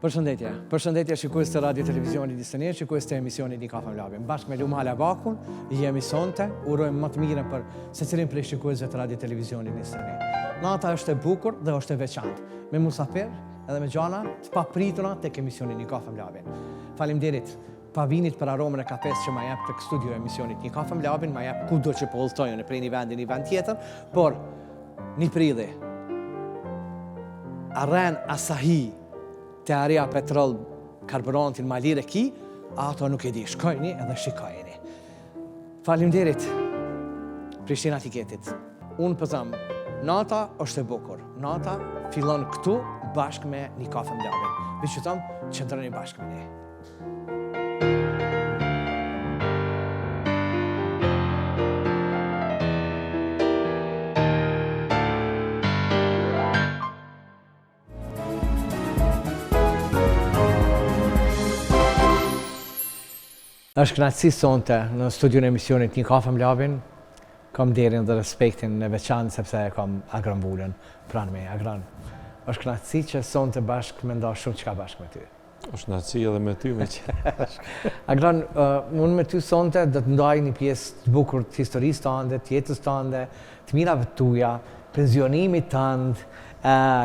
Përshëndetje. Përshëndetje shikues të radio televizionit Disënir, shikues të emisionit Një Kafe Mlabin. Bashkë me Luma Halabakun, jemi sonte, urojmë më të mirën për secilin prej shikuesve të radio televizionit Disënir. Nata është e bukur dhe është e veçantë, me musafir edhe me gjana të paprituna tek emisioni Një Kafe Mlabin. Faleminderit pavinit për aromën e kafes që ma jep tek studio emisionit Një Kafe Mlabin, ma jep kudo që po udhtojnë prej një vendi një vend tjetër, por një prilli arren Asahi të Area Petrol karburantin Malire ki, ato nuk e di, shkojni edhe shikojni. Faleminderit Prishtina Tiketit. Unë pëzëm, nata është e bukur. Nata fillon këtu bashkë me Një Kafe Mlabin. Biqëtëm, qëndroni bashkë me ne. Është kënaqësi sonte në studion e emisionit Një Kafe Mlabin. Kam derin dhe respektin e veçantë sepse kam Agron Bulën pranë me Agron. Është kënaqësi që sonte bashkë me nda shumë çka bashkë me ty. Është kënaqësi edhe me ty me që. Agron, unë me ty sonte do të ndaj një pjesë të bukur të historisë tënde, të jetës tënde, të mirave tuaja, pensionimit tënd,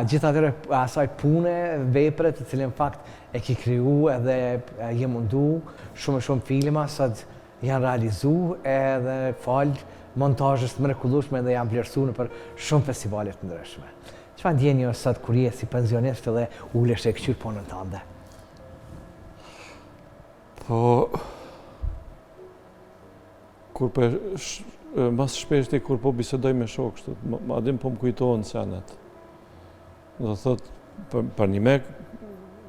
gjithë atyre asaj pune, vepre të cilën fakt e ki kriju edhe je mundu shumë filma sa janë realizu edhe falë montazhës të mrekullueshme dhe janë vlerësu në për shumë festivalet të ndryshme. Çfarë ndjeni sot kur je si pensionist dhe ulesh e këqyr punën tënde? Po kur mas shpeshti kur po bisedoj me shokë, ma dim po më kujtohen senet. Do thot për një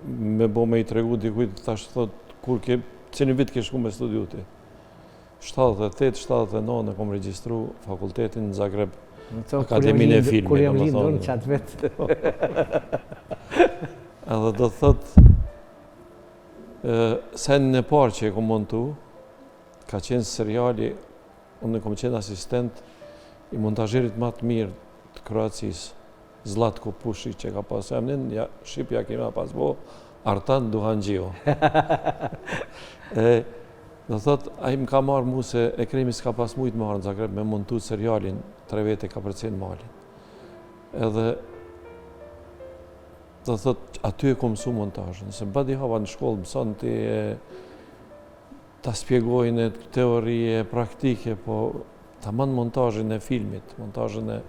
me bo me i tregu dikujt, tash thot, kur që një vit ke shku me studiu ti. 78-79 e kom registru fakultetin në Zagreb, Akademin e Filmit. Kur jam lindur në qatë vetë. Edhe do thot, senin e parë që e kom montu, ka qenë seriali, unë kom qenë asistent i montazherit më të mirë të Kroacisë, Zlatko Pushi që ka pas emnin, Shqipja kema pas bo, Artan Duhangjio. Do thot, a i më ka marrë mu se e kremi s'ka pas mujtë marrë në Zagreb me montu serialin 3 vete ka përcen malin. Edhe, do thot, aty e kom mësu montajën. Se badi hava në shkollë mëson ta spjegojnë teorie, praktike, po ta manë montajën e filmit, montajën e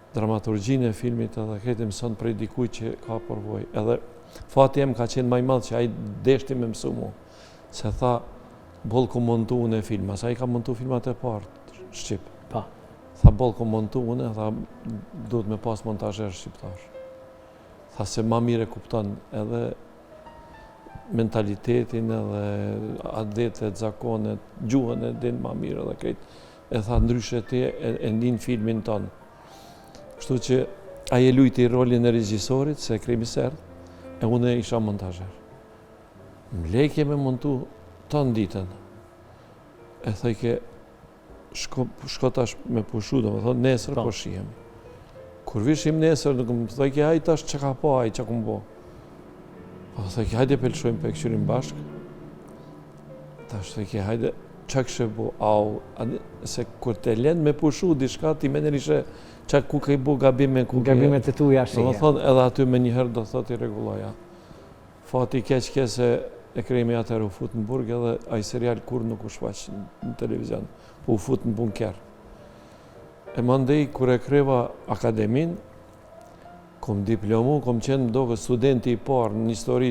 dramaturgjinë e filmit edhe këtë mëson prej dikuj që ka përvoj. Edhe fati jem ka qenë maj madhë që a i deshti me mësu mu. Se tha, bol ku montu unë e filma. Sa i ka montu filmat e partë Shqip. Pa. Tha, bol ku montu unë, tha, duhet me pas montajër shqiptar. Tha, se ma mire kupton edhe mentalitetin edhe adetet, zakonet, gjuhën e din ma mire dhe krejt. E tha, ndryshe ti e ndin filmin tonë. Kështu që aje lujti rolin e regjisorit, se kremi serdh, e unë isha montajër. Më lejke me montu të ditën. E thëjke, shko tash me pushu, do më thonë, nesër po shihem. Kur vishim nesër, nuk më thëjke, hajde tash që ka po, hajde që ku më bo. Po thëjke, hajde pelshojmë për këqyrim bashkë. Tash thëjke, hajde, që kështë bo, au, se kur te lenë me pushu, dishka ti mener ishe, që ku ka i bu gabime, ku gabimet e tuja shihja. Do më thonë, edhe aty me njëherë do thot i regulloja. Fati keq se e kremi atër u fut në burg edhe a i serial kur nuk u shfaq në televizion, po u fut në bunker. E mandej, kur e kreva akademin, kom diplomu, kom qenë do këtë studenti i parë në histori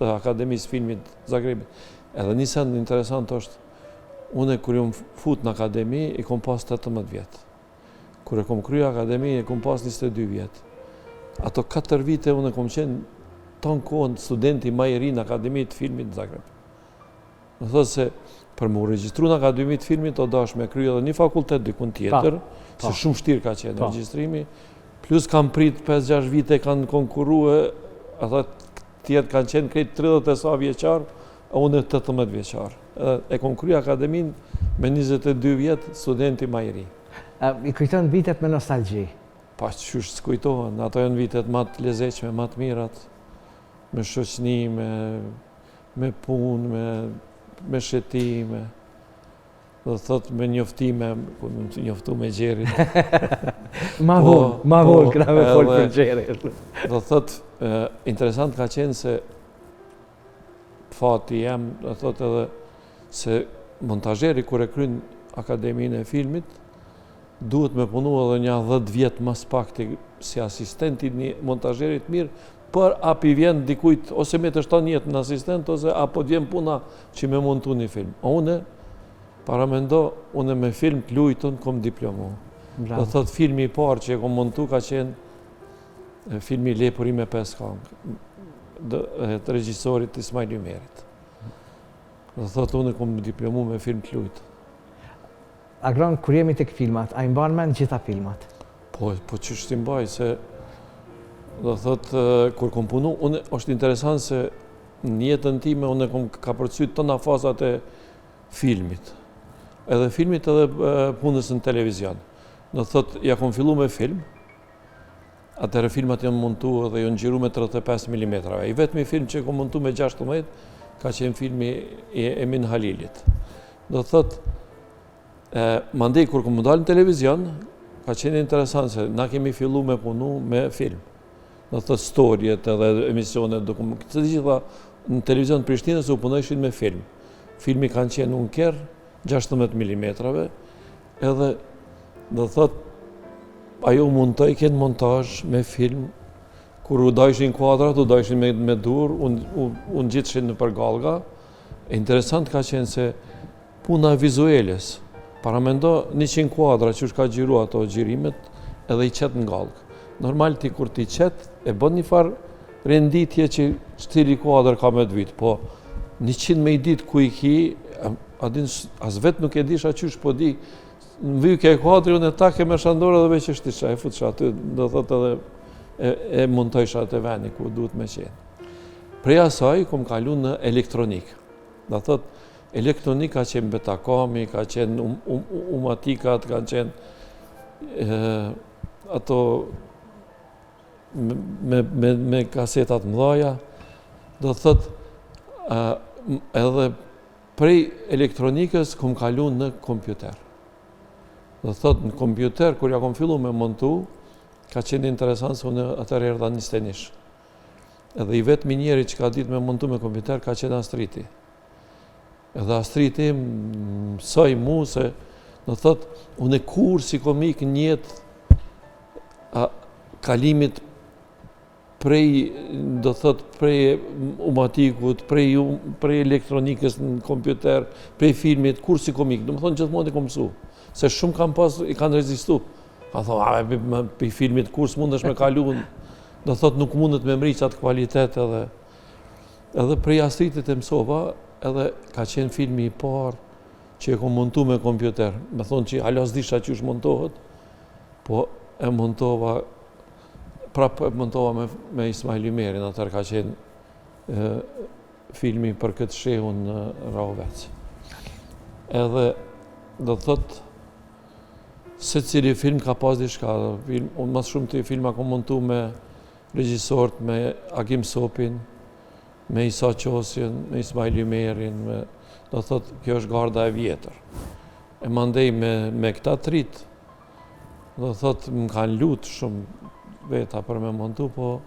të Akademisë Filmit Zagrebit. Edhe një send interesant është, une kur jom fut në akademi, i kom pas 18 vjetë. Kur e kom krya akademi, e kom pas 22 vjetë. Ato 4 vite une kom qenë tonë kohën studenti ma i ri në Akademi të Filmit në Zagreb. Në thotë se për më regjistru në Akademi të Filmit, o dash me kryo edhe një fakultet dikun tjetër, se shumë shtirë ka qenë regjistrimi, plus kam prit 5-6 vite kanë konkurue, ata tjetë kanë qenë krejt 30 e sa vjeqarë, a unë e 18 vjeqarë. E kom kryo Akademin me 22 vjetë studenti ma i ri. I kujton vitet me nostalgji? Pa që qysh s'kujtohen, ato janë vitet ma të lezeqme, ma të mirat. me shoqni, me punë, me shetime, dhe thot me njoftime, ku më të njoftu me Gjerit. Ma vonë, këna me folë për Gjerit. Dhe thot, interesant ka qenë se fati jem, dhe thot edhe se montazheri kur e kryen Akademinë e Filmit, duhet me punu edhe një 10 vjetë mas pakti si asistenti një montazherit mirë, për api vjen dikujt, ose me të shton jetë në asistent, ose apo vjen puna që me montu një film. Une, paramendo, une me film të lujtën, kom diplomu. Dhe thot, filmi i parë që e kom montu ka qenë filmi Lepuri me 5 kangë, të regjisorit Ismail Jumerit. Dhe thot, une kom diplomu me film të lujtën. Agron, kur jemi tek filmat, a i mban men gjitha filmat? Po që shtë mbaj, se do thot, kur kom punu, unë është interesant se në jetën time unë kom ka përcyt tëna fazat e filmit. Edhe filmit edhe punës në televizion. Do thot, ja kom fillu me film, atëre filmat janë montu edhe janë gjiru me 35 mm. I vetëmi film që kom montu me 16, ka qenë filmi i Emin Halilit. Do thot, mandej, kur kom dalë në televizion, ka qenë interesant se na kemi fillu me punu me film. Do thot, storjet edhe emisionet, të gjitha në televizion Prishtinës u punojshin me film. Filmi kanë qenë unker, 16 mm, edhe do thot, ajo mund të i kënë montazh me film, kur u dajshin kuadrat, u dajshin me dur, unë gjithshin në përgalga. Interesant ka qenë se puna vizueles, paramendo 100 kuadra që ka gjiru ato gjirimet, edhe i qetë në galgë. Normal ti kur ti qetë, e bën një farë renditje që stili kuadrë ka me të vitë, po 100 me i ditë ku i ki, as vetë nuk e disha qysh, po di, në vyjë ke kuadrë, unë e take me shandore dhe veç e shtisha, e futësha aty, do thot edhe e montojsha të veni ku duhet me qenë. Prej asaj, kom kalu në elektronik. Do thot, elektronik ka qenë Betacami, ka qenë Umatikat, ka qenë ato me kasetat mëdhaja. Do thot, edhe prej elektronikës kom kalu në kompjuter. Do thot, në kompjuter, kur ja kom fillu me montu, ka qenë interesant se unë atër erdha një stenish. Edhe i vetë njeri që ka ditë me montu me kompjuter, ka qenë Astriti. Edhe Astriti mësoj mu se, do thot, unë e kur si komik njëtë kalimit prej, do thot, prej umatikut, prej elektronikës në kompjuter, prej filmit, kur si komik. Do më thonë gjithmonë e kom mësu. Se shumë kam pas, i kanë rezistu. Ka thonë, për filmit, kur s'mundesh me kalu, do thot, nuk mundet me mri qatë kvalitet edhe prej Astritit e mësova, edhe ka qenë filmi i parë që e kom montu me kompjuter. Me thonë që halas disha që është montohet, po e montova, prapë e montova me Ismail Jumerin, atër ka qenë filmi për këtë shehun në Rahovec. Edhe, do thotë, se cili film ka pas diçka. Unë mas shumë të filma kom montu me regjisort, me Agim Sopin, me Isa Qosjen, me Ismail Jumerin, do thotë, kjo është garda e vjetër. E mandej me këta trit, do thotë, më kanë lutë shumë veta për me montu, po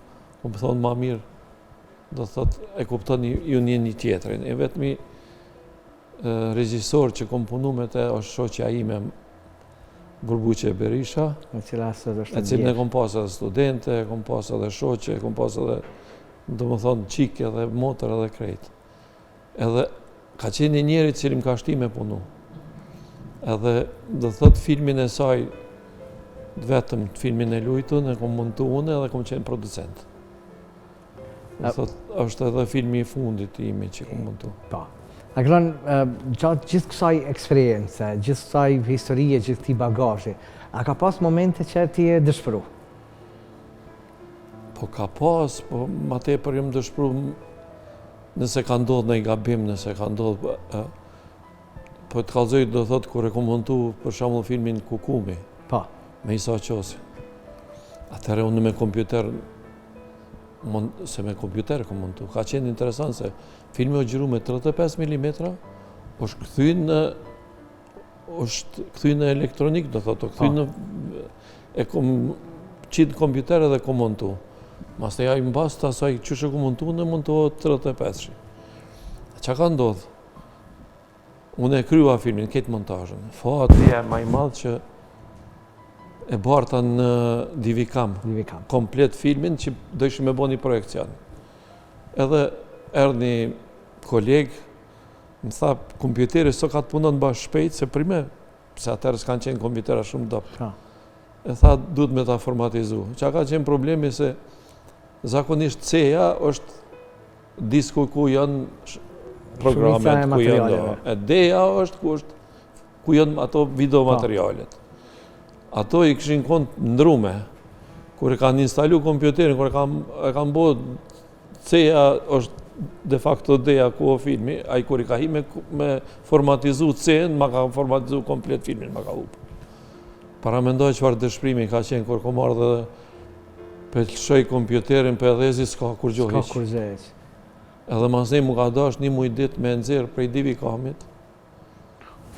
më thonë ma mirë, do thotë, e kupton ju një tjetërin. E vetëmi regjisor që kom punu me te është shoqja ime Burbuqe Berisha, e cilën e kom pas edhe studente, kom pas edhe shoqe, kom pas edhe, do më thonë, qike edhe motër edhe krejt. Edhe ka qenë një njeri cilë më ka shti me punu. Edhe, do thotë, filmin e saj, vetëm filmin e lujtun, e kom montu unë edhe kom qenë producent. Do thotë, është edhe filmi i fundit i imi që kom montu. Pa. Agron, gjatë gjithë kësaj eksperience, gjithë kësaj historie, gjithë këti bagazhi, a ka pas momente që ti e dëshpëru? Po ka pas, po ma tepër jam dëshpëru nëse ka ndodhë në i gabim, nëse ka ndodhë... Po të kalzoj, do thotë, kur e kom montu për shembull filmin Kukumi, me Isa Qosi. Atëherë unë me kompjuter se me kompjuter ka montu. Ka qenë interesant se filmi o gjiru me 35 mm, është këthy në elektronik, do thotë, këthy në e kom qitë kompjuter edhe kom montu. Mas të jaj mbas të asaj që shë kom montu, në montuot 35. Qa ka ndodhë? Unë e krya filmin, këtë montajën. Fati e maj madhë që e barta në Divikam. Komplet filmin që dojshë me bo një projekcion. Edhe erë një kolegë, më tha, kompjuteri së ka të punon bashkë shpejt, se prime, se atërë s'kanë qenë kompjutera shumë dopë. E tha, duhet me ta formatizu. Qa ka qenë problemi se zakonisht C-ja është disku ku janë programet, ku janë do. E D-ja është ku janë ato video materialet. Ato i këshin kont ndrume, kur e kanë instalu kompjuterin, kur e kanë bo C-ja është de facto D-ja ku o filmi, a i kur i ka hi me formatizu C-en, ma ka formatizu komplet filmin, ma ka upë. Para mendoj qëfar dëshprimi ka qenë, kur ko marrë dhe për të shoj kompjuterin për edhezi, s'ka kur gjohiq. Edhe mas ne mu ka dash një muj dit me nëzirë prej Divikamit,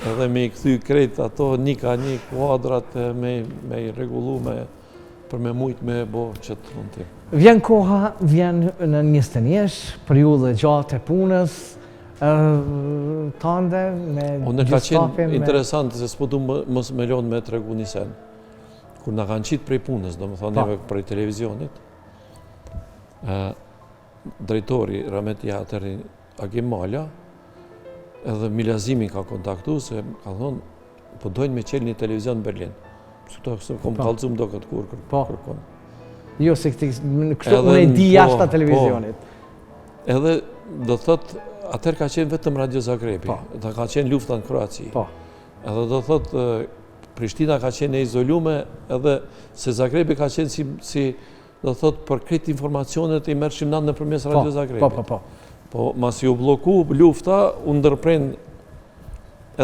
edhe me i këthy krejt ato një ka një kuadrat me i regullu për me mujt me bo qëtë montim. Vjen koha, vjen në 21, periudhë gjatë e punës, tande me gjustapin. Unë ka qenë interesant se s'po du mos me lonë me të regu një sen. Kur nga kanë qitë prej punës, do më thonë neve prej televizionit, drejtori Rameti Ateri Agim Malja, edhe Milazimi ka kontaktu se ka thonë, po dojnë me qelë një televizion në Berlin. Kështu kom kalcum do këtë kur kërkon. Jo, se kështu unë e di jashtë të televizionit. Edhe do thotë, atër ka qenë vetëm Radio Zagrebi, dhe ka qenë lufta në Kroaci. Edhe do thotë, Prishtina ka qenë e izolume, edhe se Zagrebi ka qenë si do thotë, për këtë informacionet i mërshim nanë në përmes Radio Zagrebi. Po, mas ju bloku lufta, unë ndërprejnë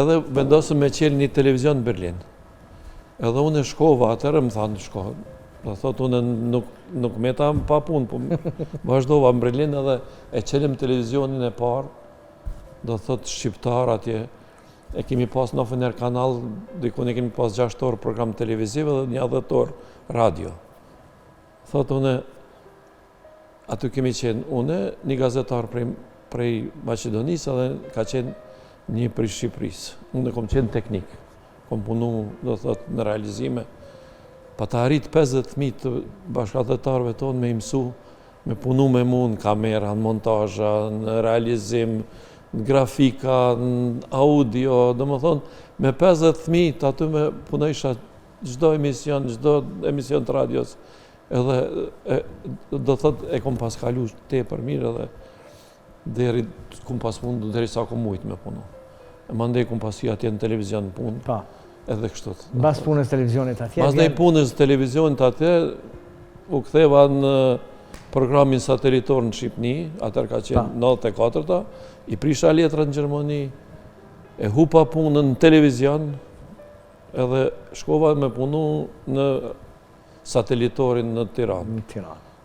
edhe vendosëm me qelë një televizion në Berlin. Edhe unë e shkova atërë, më thanë shkova. Do thotë, unë nuk me ta pa punë, po vazhdova në Berlin edhe e qelim televizionin e parë, do thotë shqiptar atje, e kemi pas në fëner kanal, dikun e kemi pas 6 orë program televiziv dhe një 10 orë radio. Thotë unë, aty kemi qenë une, një gazetar prej Macedonisë dhe ka qenë një prej Shqipërisë. Unë kom qenë teknik, kom punu, do thotë, në realizime. Pa ta arrit 50.000 të bashkëdhetarëve tonë me imsu, me punu me mu në kamera, në montajë, në realizim, në grafika, në audio, do më thonë, me 50.000 të aty me punojsha gjdo emision të radios, edhe do thot e kom pas kalu te për mirë edhe deri kom pas mundu, deri sa kom mujt me punu. E mandej kom pas atje në televizion punë, edhe kështot. Bas punës televizionit atje? Bas dhe punës televizionit atje, u ktheva në programin satelitor në Shqipni, atër ka qenë 94-ta, i prisha letra në Gjermani, e hupa punën në televizion, edhe shkova me punu në satelitorin në Tiranë.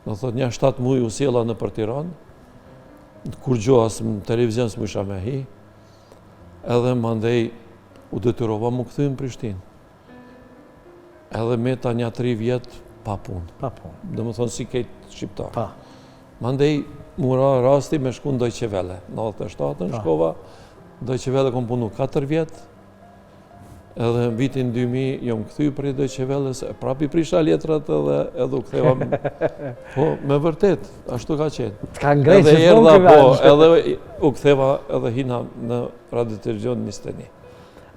Në thot një 7 muj u sjella në për Tiranë, kur gjohas në televizion së më isha me hi, edhe mandej u detyrova mu këthy në Prishtinë. Edhe me ta një 3 vjetë pa punë. Dhe më thonë si kejtë shqiptarë. Mandej mura rasti me shku në Deutsche Welle. Në 97-ën shkova, Deutsche Welle kom punu 4 vjetë, edhe në vitin 2000 jom këthy për i Deutsche Welle, prapi prisha letrat edhe u ktheva. Po, me vërtet, ashtu ka qenë. Ka ngrejtë që thonë këve. Edhe u ktheva edhe hina në Radio Televizion Nisteni.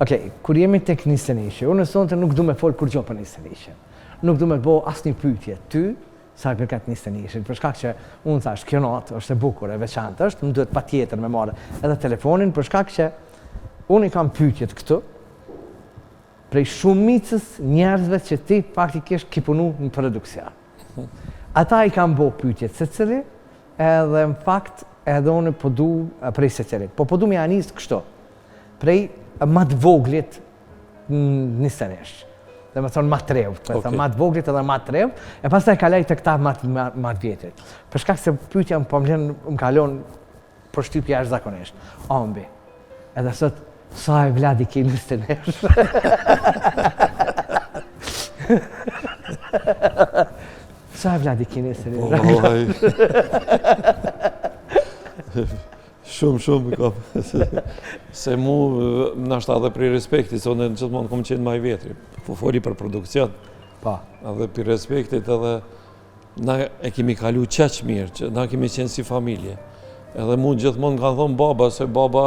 Okej, kur jemi tek Nistenishe, unë sonte nuk du me folë kur gjo për Nistenishe. Nuk du me bo asë një pyetje ty, sa i përket Nistenishe, për shkak që unë thash, kjo natë është e bukur, e veçantë është, më duhet pa tjetër me marrë edhe telefonin, për shkak që unë i kam pyetjet këtu, prej shumicës njerëzve që ti faktikisht ki punu në produksion. Ata i kam bo pyetjet se cili, edhe në fakt edhe unë po du prej se cili. Po du me anis kështu, prej ma të voglit Nistenish. dhe më thonë ma trevë, ma të voglit edhe ma trevë, e pas të e kalaj të këta ma të vjetrit. Për shkak se pyetja më kalon për shtypja është zakonisht. Ambi, edhe sot, sa e Vladi ki 20 nesh? Sa e Vladi ki 20 nesh? Shumë kam. Se mu, nashta edhe për respektit, se unë gjithmonë kom qenë ma i vetri. Po foli për produksion. Pa. Edhe për respektit edhe na e kemi kalu qaq mirë, që na kemi qenë si familje. Edhe mu gjithmonë kanë thonë baba, se baba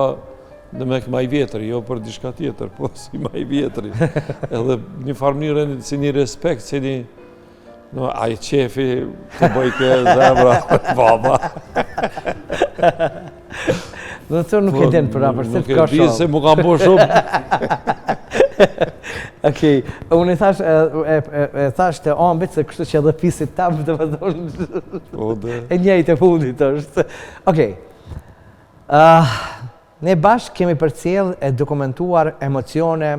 dhe me ma i vjetri, jo për diçka tjetër, po si ma i vjetri. Edhe një farmënyrë si një respekt, si një ai qefi të bëjke zemra, baba. Dhe të nuk e din për rapër, se të ka shumë. Nuk e di se mu kam bo shumë. Okej, unë e thash të ambit, se kështu që edhe pisit tam, dhe më thonë, e njëjtë e fundit është. Okej, ne bashkë kemi përcjell e dokumentuar emocione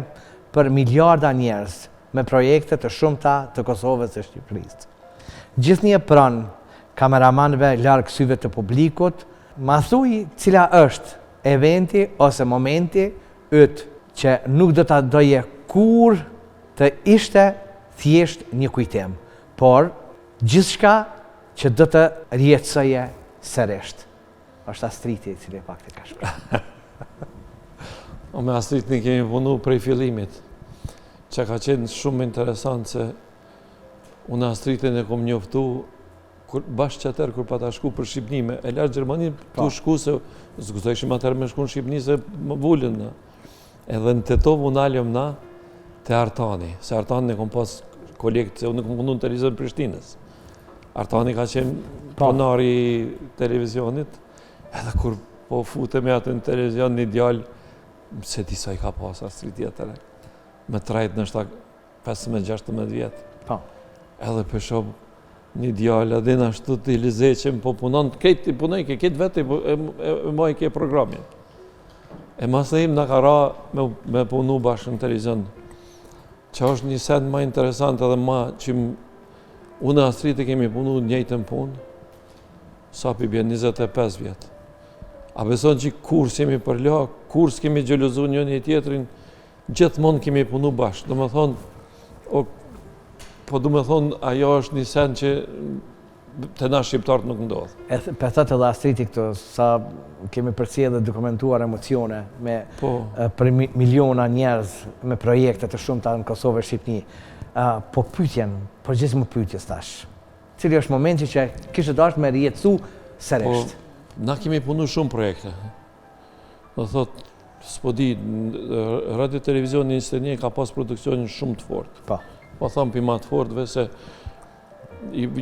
për miliarda njerëz me projekte të shumta të Kosovës e Shqipërisë. Gjithnjë pranë kameramanëve larg syve të publikut, ma thuj cila është eventi ose momenti yt që nuk do ta doje kur të ishte thjesht një kujtim, por gjithçka që do të rjetësoje sërisht. Është Astriti i cili pak të ka shkruar. Me Astritin kemi punu prej fillimit, që ka qenë shumë interesant se unë Astritin e kom njoftu bashkë qëtër kur pa ta shku për Shqipni, e lartë Gjermani të shku se zguzojshim atër me shku në Shqipni se më vullin në. Edhe në Tetov unë alëm na të Artani, se Artani ne kom pas kolekt, se unë kom punu në televizor Prishtinës. Artani ka qenë pronari i televizionit, edhe kur po futemi atë në televizion një djallë, se disa i ka pas Astriti atëre, me trajt në 15-16 vjetë. Edhe për shumë një djallë, edhe në ashtu të i lizeqem, po punon, këtë i punoj, këtë vetë e maj ke programin. E mas në im në ka ra me punu bashkë në televizion, që është një sen ma interesant edhe ma që unë e Astriti kemi punu njëjtën punë, sa pi bje 25 vjetë. A beson që kurs jemi për la, kurs kemi gjeluzu një tjetrin, gjithmonë kemi punu bashkë. Do me thonë, po du me thonë, ajo është një sen që të na shqiptarët nuk ndodhë. Për thëtë edhe Astriti këto, sa kemi përcjellë dhe dokumentuar emocione për miliona njerëz me projekte të shumta në Kosovë e Shqipni, po pyetjen, por gjithë më pyetjes tash. Cili është momenti që kishte dashur me rjetësu sërisht? Na kemi punu shumë projekte. Do thotë, s'po di, Radio Televizioni 21 ka pas produksionin shumë të fortë. Po thamë për ma të fortëve se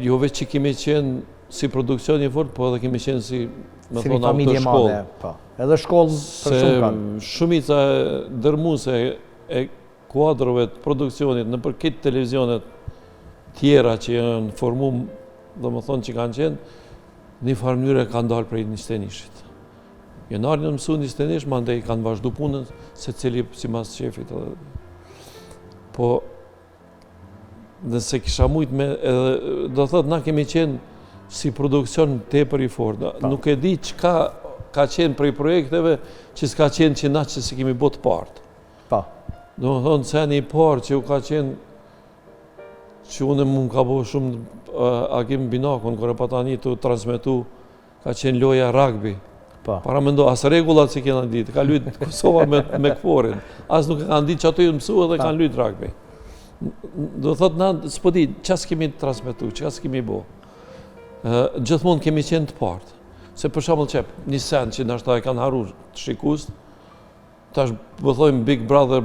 jo veç që kemi qenë si produksioni fort, po edhe kemi qenë si familje madhe. Edhe shkollë për shumë kanë. Shumica dërmuese e kuadrove të produksionit në për këtë televizionet tjera që janë formu, do më thonë që kanë qenë, një farë mënyre kanë dalë prej Nistenishit. Jenarin në mësu Nistenish, ma ndaj kanë vazhdu punën se cili si mas qefit. Po, nëse kisha mujtë me, do thëtë, na kemi qenë si produksion tepër i fortë. Nuk e di që ka qenë prej projekteve që s'ka qenë që na që si kemi botë partë. Do më thonë, se një parë që u ka qenë, që unë mund ka bo shumë Agim Binakun, kërë pa tani të transmitu, ka qenë loja rugby. Para me ndo, asë regullat që kena ditë, ka lujtë Kosova me këforin. Asë nuk e kanë ditë që ato ju mësu edhe kanë lujtë rugby. Do thotë, na, s'po di, qas kemi transmitu, qas kemi bo. Gjithmonë kemi qenë të partë. Se për shambull qep, një sen që nështë ta e kanë haru të shikust, tash bëthojmë Big Brother.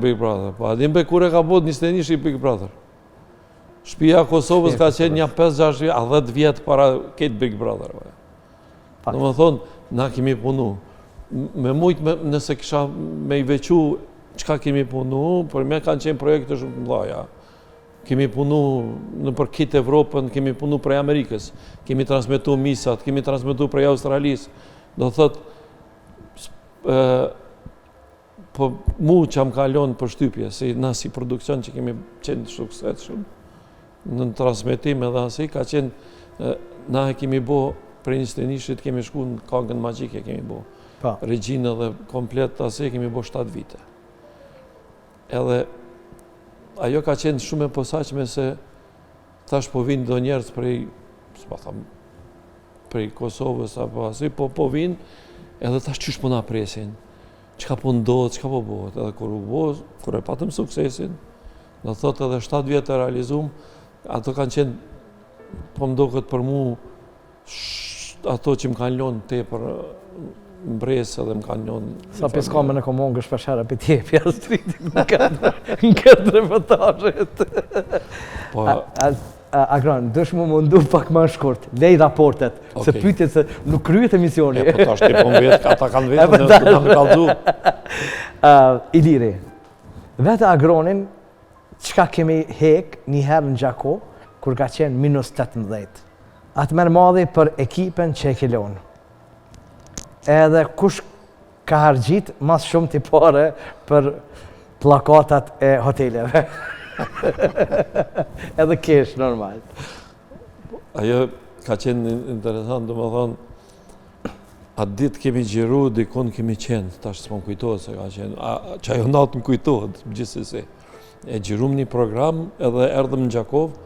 Pa, adin be kure ka bod një stenishi Big Brother. Shpia Kosovës ka qenë një 5-6 vjetë, a 10 vjetë para këtë Big Brother. Në më thonë, na kemi punu. Me mujtë, nëse kisha me i vequ qka kemi punu, për me kanë qenë projekte shumë të mdhaja. Kemi punu në për kitë Evropën, kemi punu prej Amerikës, kemi transmitu misat, kemi transmitu prej Australisë. Do thotë, po mu që am kalon për shtypje, si na si produksion që kemi qenë suksesshëm në transmetim edhe asi, ka qenë, na e kemi bo, për një nishit kemi shku në Kangën Magjike, kemi bo. Regjinë dhe komplet asi kemi bo 7 vite. Edhe ajo ka qenë shumë e posaçme se tash po vinë do njerëz prej Kosovës apo asi, po vinë edhe tash qysh po na presin. Çka po ndodh, çka po bëhet. Edhe kur e patëm suksesin, do thotë edhe 7 vjet e realizum, ato kanë qenë po mdoket për mu ato që më kanë lënë tepër mbresë edhe më kanë lënë. Sa peskamën e komongë shpeshherë për tje pjastritit në këtë reportazhet. Po Agron, dësh më mundu pak më shkurt, lej raportet, se pyetjet se nuk kryet emisioni. Po tash ti po vetë, ata kanë vetëm në kanë kallzu. Iliri, vetë Agronin, çka kemi hek një herë në Gjako, kur ka qenë -18. Atë merë madhi për ekipen që e kelon. Edhe kush ka hargjit mas shumë t'i pare për plakatat e hoteleve. Edhe kesh, normal. Ajo ka qenë interesant, do më thonë, atë ditë kemi gjiru, dikon kemi qenë, tash s'po më kujtohet se ka qenë, që ajo natë më kujtohet, gjithsesi. E gjirum një program, edhe erdhëm në Gjakov,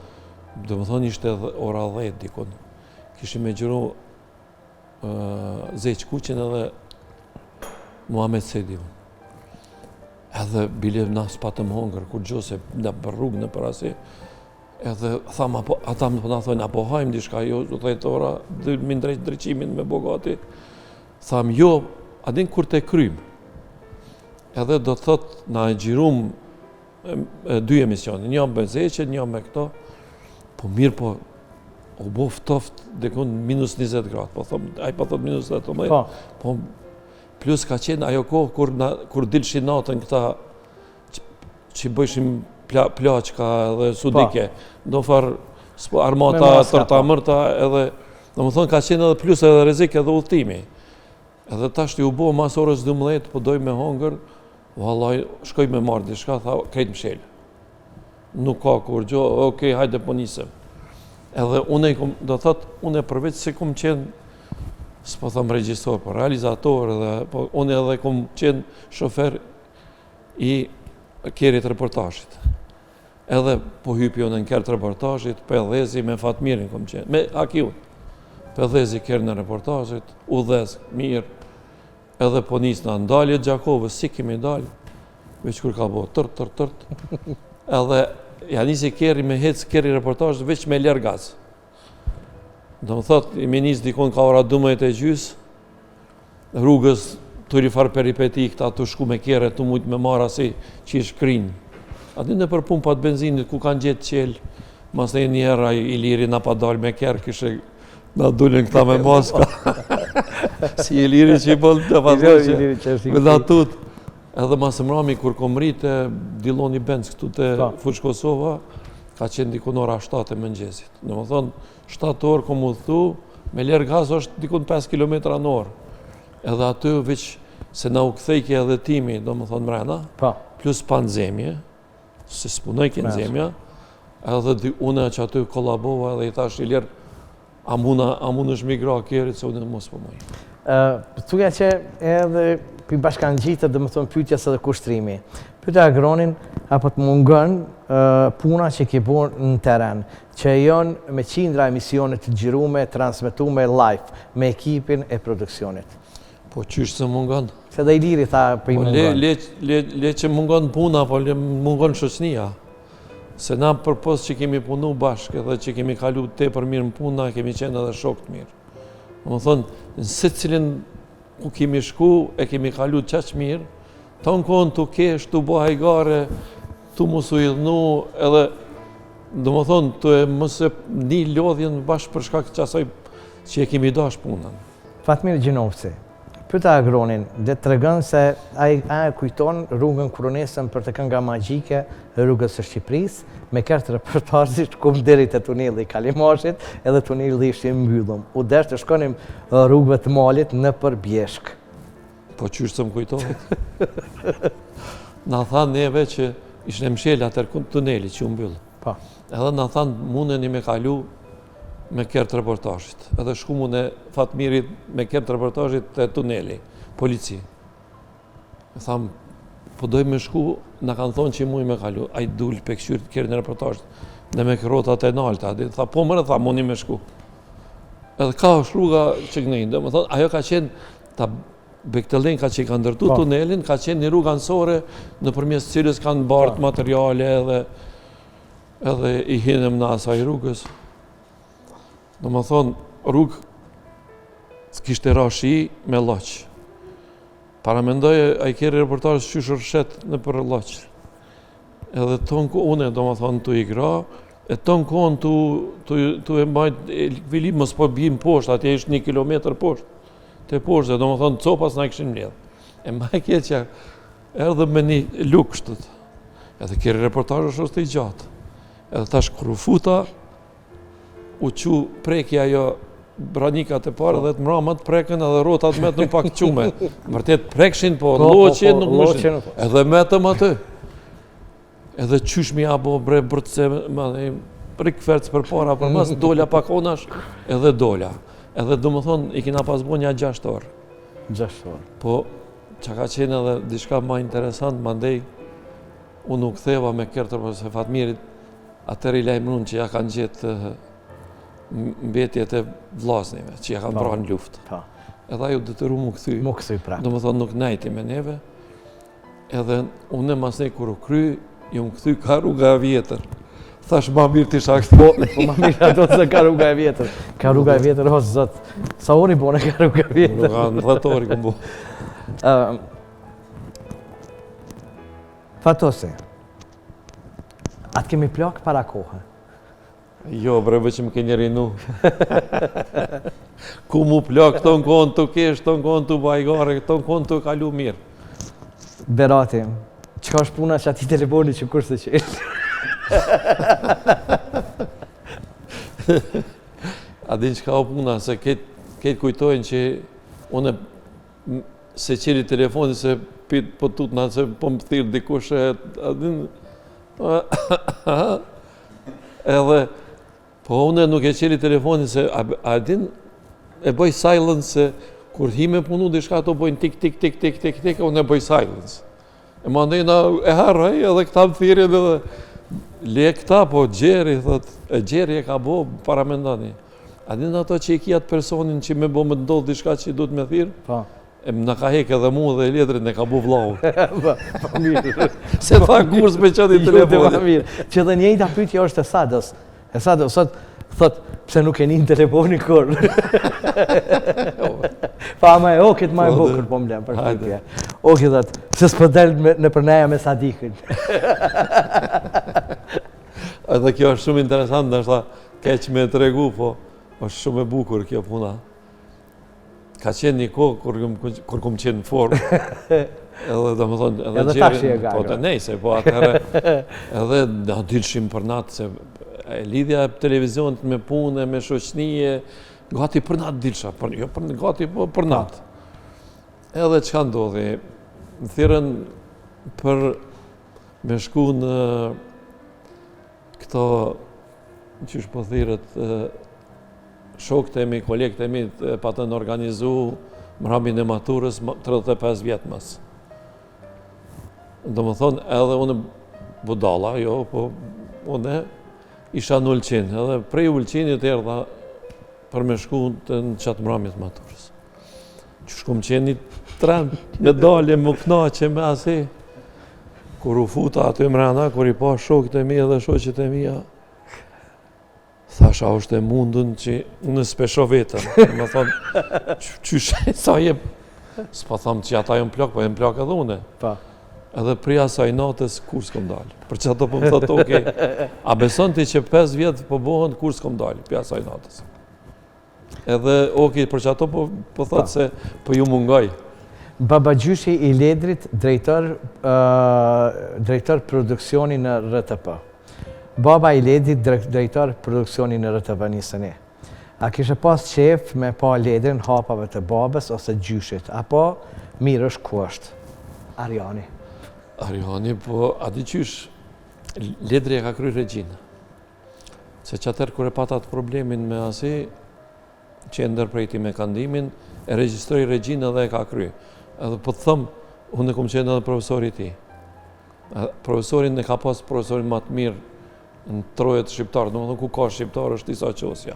do më thonë ishte ora 10 dikon. Kishim e gjiru Zeq Kuqin edhe Muhamet Sediu. Edhe bile na s'patëm hongër, kur gjo se në për rrugë në për asi. Edhe thamë, ata më na thonë, apo hajmë dishka, jo, 10 ora, min dreqimin me bogati. Thamë, jo, adin kur te krymë. Edhe do të thotë, na e gjirum 2 emisioni, një me Zeqet, një me këto. Po mirë, po, u bo ftoft, dekon -20 gradë, po thëmë, aj pa thot -19, po, plus ka qenë ajo kohë kur dilshin natën këta që bëjshim plaçka dhe sudike, do farë armata, tërta mërta, edhe, do më thonë, ka qenë edhe plus edhe rrezik edhe udhtimi. Edhe tash ti u bo mas orës 12, po doj me hongër, vallaj, shkoj me marrë diçka, tha, krejt mshelë. Nuk ka kur gjo, okej, hajde po nisem. Edhe unë do thotë, unë përveç se kom qenë, s'po thëmë regjisor, po realizator, po unë edhe kom qenë shofer i kerit reportazhit. Edhe po hypi unë në kert reportazhit, Pedhezi me Fatmirin kom qenë, me Akiun. Pedhezi kerë në reportazhit, udhez, mirë, edhe po nisë në ndalje Gjakovës, si kemi dalë, veç kur ka bo tërt. Edhe ja nisi keri me hecë keri reportazhit, veç me lërë gazë. Do më thotë, i minis dikon ka ora 12:30, rrugës të rifar peripeti, këta të shku me kere, të mujtë me mara si që i shkrinë. Ati në për pumpat benzinit, ku kanë gjetë qelë, mas në një herë Iliri na pa dalë me kerë, kështë na dullin këta me maska. Si Iliri që i bëllë të pasë me datut. Edhe mas mrami, kur kom rritë, Diloni Benz këtu të Fuq Kosova, ka qenë dikun ora 7 e mëngjesit. Në më thonë, 7 orë kom u thu, me lërë gaz është dikun 5 km në orë. Edhe aty veç se na u këthejke edhe timi, do më thonë mrena, plus pa nëzemje, se s'punoj ke nëzemja, edhe une që aty kolabova edhe i thash i lërë, a mund është migra kjerit, se une mos pëmoj. Tuja që edhe për bashkan gjitë, dhe më thonë pyetjes edhe kushtrimi. Pyetja Agronin, apo të mungën puna që ke bërë në teren, që janë me qindra emisionet të gjirume, transmitume live, me ekipin e produksionit. Po qysh se mungën? Se dhe Iliri tha për i mungën. Le që mungën puna, po le mungën shoqënia. Se na përpos që kemi punu bashkë edhe që kemi kalu te për mirë në puna, kemi qenë edhe shokë të mirë. Më thonë, në se cilin ku kemi shku, e kemi kalu qaq mirë, ta në konë të kesh, të bo hajgare, të mosu i dhnu, edhe, do më thonë, të e mëse një lodhjen bashkë për shkak qasaj që e kemi dash punën. Fatmir Gjinovci, pyeta Agronin, dhe të regën se a e kujton rrugën Krunesën për të kënga magjike rrugës së Shqipërisë, me kërtë reportazisht kum deri të tuneli Kalimashit, edhe tuneli ishte mbyllëm. U desh të shkonim rrugëve të malit në për Bjeshk. Po qysh të më kujtohet. Na thanë neve që ishte mshela tërkund tuneli që u mbyllë. Po. Edhe na thanë mundeni me kalu me kërtë reportajit. Edhe shku mune Fatmirit me kërtë reportajit të tuneli, polici. Thamë, po dojmë me shku, na kanë thonë që muj me kalu, a i dullë pe këshyrit kërë në reportajit, dhe me kërotat e nalta. Tha, po mërë, tha, mundi me shku. Edhe ka është rruga që gënejnë, dhe më thonë, ajo ka qenë, ta Bektelenka që i ka ndërtu tunelin, ka qenë një rrugë anësore në përmes cilës kanë bartë materiale edhe i hinem në asaj rrugës. Në më thonë, rrugë s'kishte rashi me loqë. Paramendoj a i keri reportajës qyshë rëshet në për loqë. Edhe tonë ku une, do më thonë, tu i gra, e tonë konë tu e mbajt, vilim mos po bim poshtë, atje ishtë 1 kilometër poshtë. Të poshtë, do më thonë, copas në këshim ledhë. E ma e kje që erdhe me një lukë shtët. Edhe kërë reportajë është të i gjatë. Edhe tash kërë u futa, u qu prekja jo branikat e parë dhe të mramat preken edhe rotat me të në pak qume. Mërtet prekshin, po loqin nuk mëshin. Edhe me të më të. Edhe qysh mi abo bre bërtëse, rikëfercë për para, për mas dola pak onash, edhe dola. Edhe du më thonë, i kina pas bo një 6 orë. 6 orë. Po, që ka qenë edhe diçka ma interesant, ma ndej, unë u ktheva me kërtër, për se Fatmirit, atër i lajmërun që ja kanë gjithë mbetjet e vlasnive, që ja kanë bra në luftë. Edhe ajo dëtëru mu këthy. Mu këthy pra. Du më thonë, nuk najti me neve. Edhe unë e masnej kur u kry, ju më këthy ka rruga vjetër. Thash ma mirë t'i shakë. Po ma mirë ato se ka rruga e vjetër. Ka rruga e vjetër, o zëtë. Sa ori bone ka rruga e vjetër? Nuk kanë 10 ori këmë bo. Fatosi, atë kemi plak para kohë? Jo, bre, që më ke një rinu. Ku mu plak, këto në konë të kesh, këto në konë të bajgare, këto në konë të kalu mirë. Berati, qëka është puna që ati telefoni që kurse që ishtë? A din që ka o puna, se ketë kujtojnë që une se qiri telefoni se pitë po tutna se po më thirë dikush a din edhe po une nuk e qiri telefoni se a din e bëj silence se kur hi me punu dishka to bojnë tik tik tik tik tik tik une bëj silence e ma ndejna e haraj edhe këta më thirë edhe le këta, po Gjeri, thot, Gjeri e ka bo paramendani. A din ato që i kjat personin që me bo më ndodhë diçka që i du të me thirë? Pa. E më në ka hek edhe mu dhe letrin e ka bo vlau. Pa mirë. Se tha kurs me qëti telefonit. Pa mirë. Që dhe njëjta pyetja është e Sados. E Sados, thot, pse nuk e një telefoni kur? Pa ama e okit ma e bukur, po më lem për pyetja. Okit thot, se s'po del në përneja me Sadikin. Edhe kjo është shumë interesant, nështë keq me të regu, po është shumë e bukur kjo puna. Ka qenë një kohë kur kom qenë në formë, edhe dhe më thonë, edhe tash e gaga. Po të nejse, po atëherë, edhe në dilshim për natë, se lidhja e televizionit me punë, me shoqënie, gati për natë dilsha, jo gati për natë. Edhe që ka ndodhi, më thirën për me shku në këto, qysh po thirët, shokët e mi, kolegët e mi, pa të në organizu mrambin e maturës 35 vjetë mas. Do më thonë, edhe unë budala, jo, po unë isha në Ulqin, edhe prej Ulqinit erdha për me shku në qatë mrambin e maturës. Qysh kom qenë një tren, me dalje, më knaqe, me asi. Kur u futa aty mrena, kur i pa shokët e mi dhe shoqet e mija, thasha është e mundën që unë s'pesho vetën. Më thonë, qyshe, sa je, s'pa thamë që ata jënë plak, po jënë plak edhe une. Edhe prija saj natës, kur s'kom dalë. Për që ato po më thotë, okej, a beson ti që 5 vjetë po bohën, kur s'kom dalë, prija saj natës. Edhe, okej, për që ato po thotë se po ju mungaj. Baba Gjyshi i Ledrit, drejtor produksioni në RTP. Baba i Ledrit, drejtor produksioni në RTP njësëni. A kishe pas qef me pa Ledrin hapave të babës ose Gjyshit, apo Mirë është ku është Ariani. Ariani, po adi qysh, Ledri e ka kry Regjinë. Se që atër kër e pata atë problemin me asi, që e ndërprejti me kandimin, e regjistroi Regjinë edhe e ka kry. Edhe po të thëmë, unë e kom qenë edhe profesori ti. Profesorin e ka pas profesorin më të mirë në trojet shqiptarë, domethënë ku ka shqiptarë është Isa Qosja.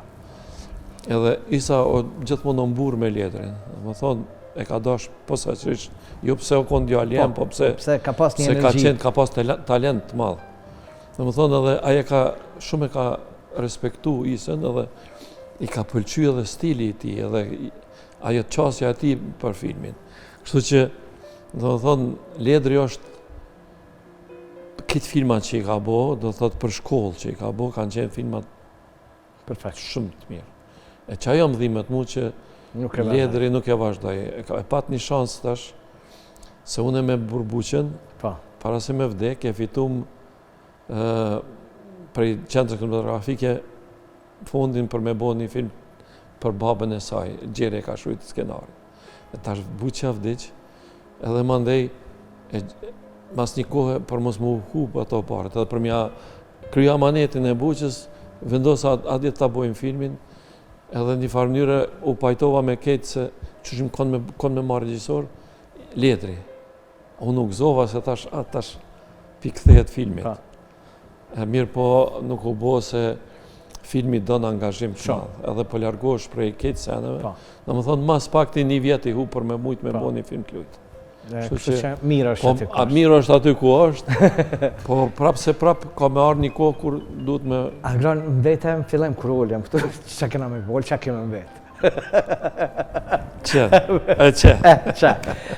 Edhe Isa o gjithmonë o mburë me Ledrin. Domethënë e ka dash posaçërisht, jo pse o kon djalë jam, po pse ka pas një energji. Ka pas talent të madh. Domethënë edhe ai shumë e ka respektu Isën edhe i ka pëlqyer edhe stili i tij, edhe ajo çësia e tij për filmin. Kështu që domethënë Ledri është këtë filmat që i ka bo, do të thotë për shkollë që i ka bo, kanë qenë filmat perfekt, shumë të mirë. E që ajo më dhimet mu që Ledri nuk e vazhdoj. E pat një shansë tash, se une me Burbuqen, para se me vdek, e fitum prej qendrës kinematografike fondin për me bo një film për babën e saj, Gjeri e ka shujtë skenari. E tash Buqja vdiq, edhe mandej, mas një kohë për mos më hup ato parët, edhe për mja krya amanetin e Buqës, vendosa adje të bojmë filmin, edhe një farë mënyre u pajtova me ketë se që shumë konë me marrë regjisor, Ledri. Unë u gëzova se tash pikëthejet filmit. Mirë po nuk u bo se filmi do në angazhim të madhë, edhe po largosh prej ketë seneve. Në më thonë, mas pak të një vjetë i hu për me mujtë me bo një film të lujtë. Mirë është aty ku është. Mirë është aty ku është, po prapë se prapë ka me arë një kohë kur duhet me... Agron, mbete më fillem kur ullëm, këtu që kena me bolë, që kena me mbetë. Që.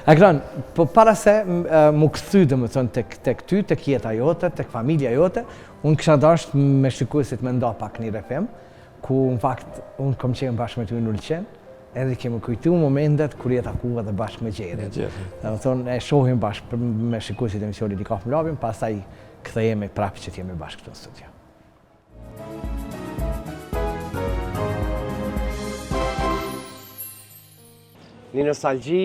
Agron, po para se mu këthy dhe më thënë tek ty, tek jeta jote, tek familja jote, unë kësha dasht me shikuesit me nda pak një refem, ku në fakt unë kom qenë bashkë me ty në Ulqen, edhe kemi kujtu momentet kur je takuar dhe bashkë me Gjerin. Dhe më thonë, e shohim bashkë me shikuesit e emisionit i Kafë Mlavin, pastaj kthehemi prapë që t'jemi bashkë këtu në studio. Një nostalgji,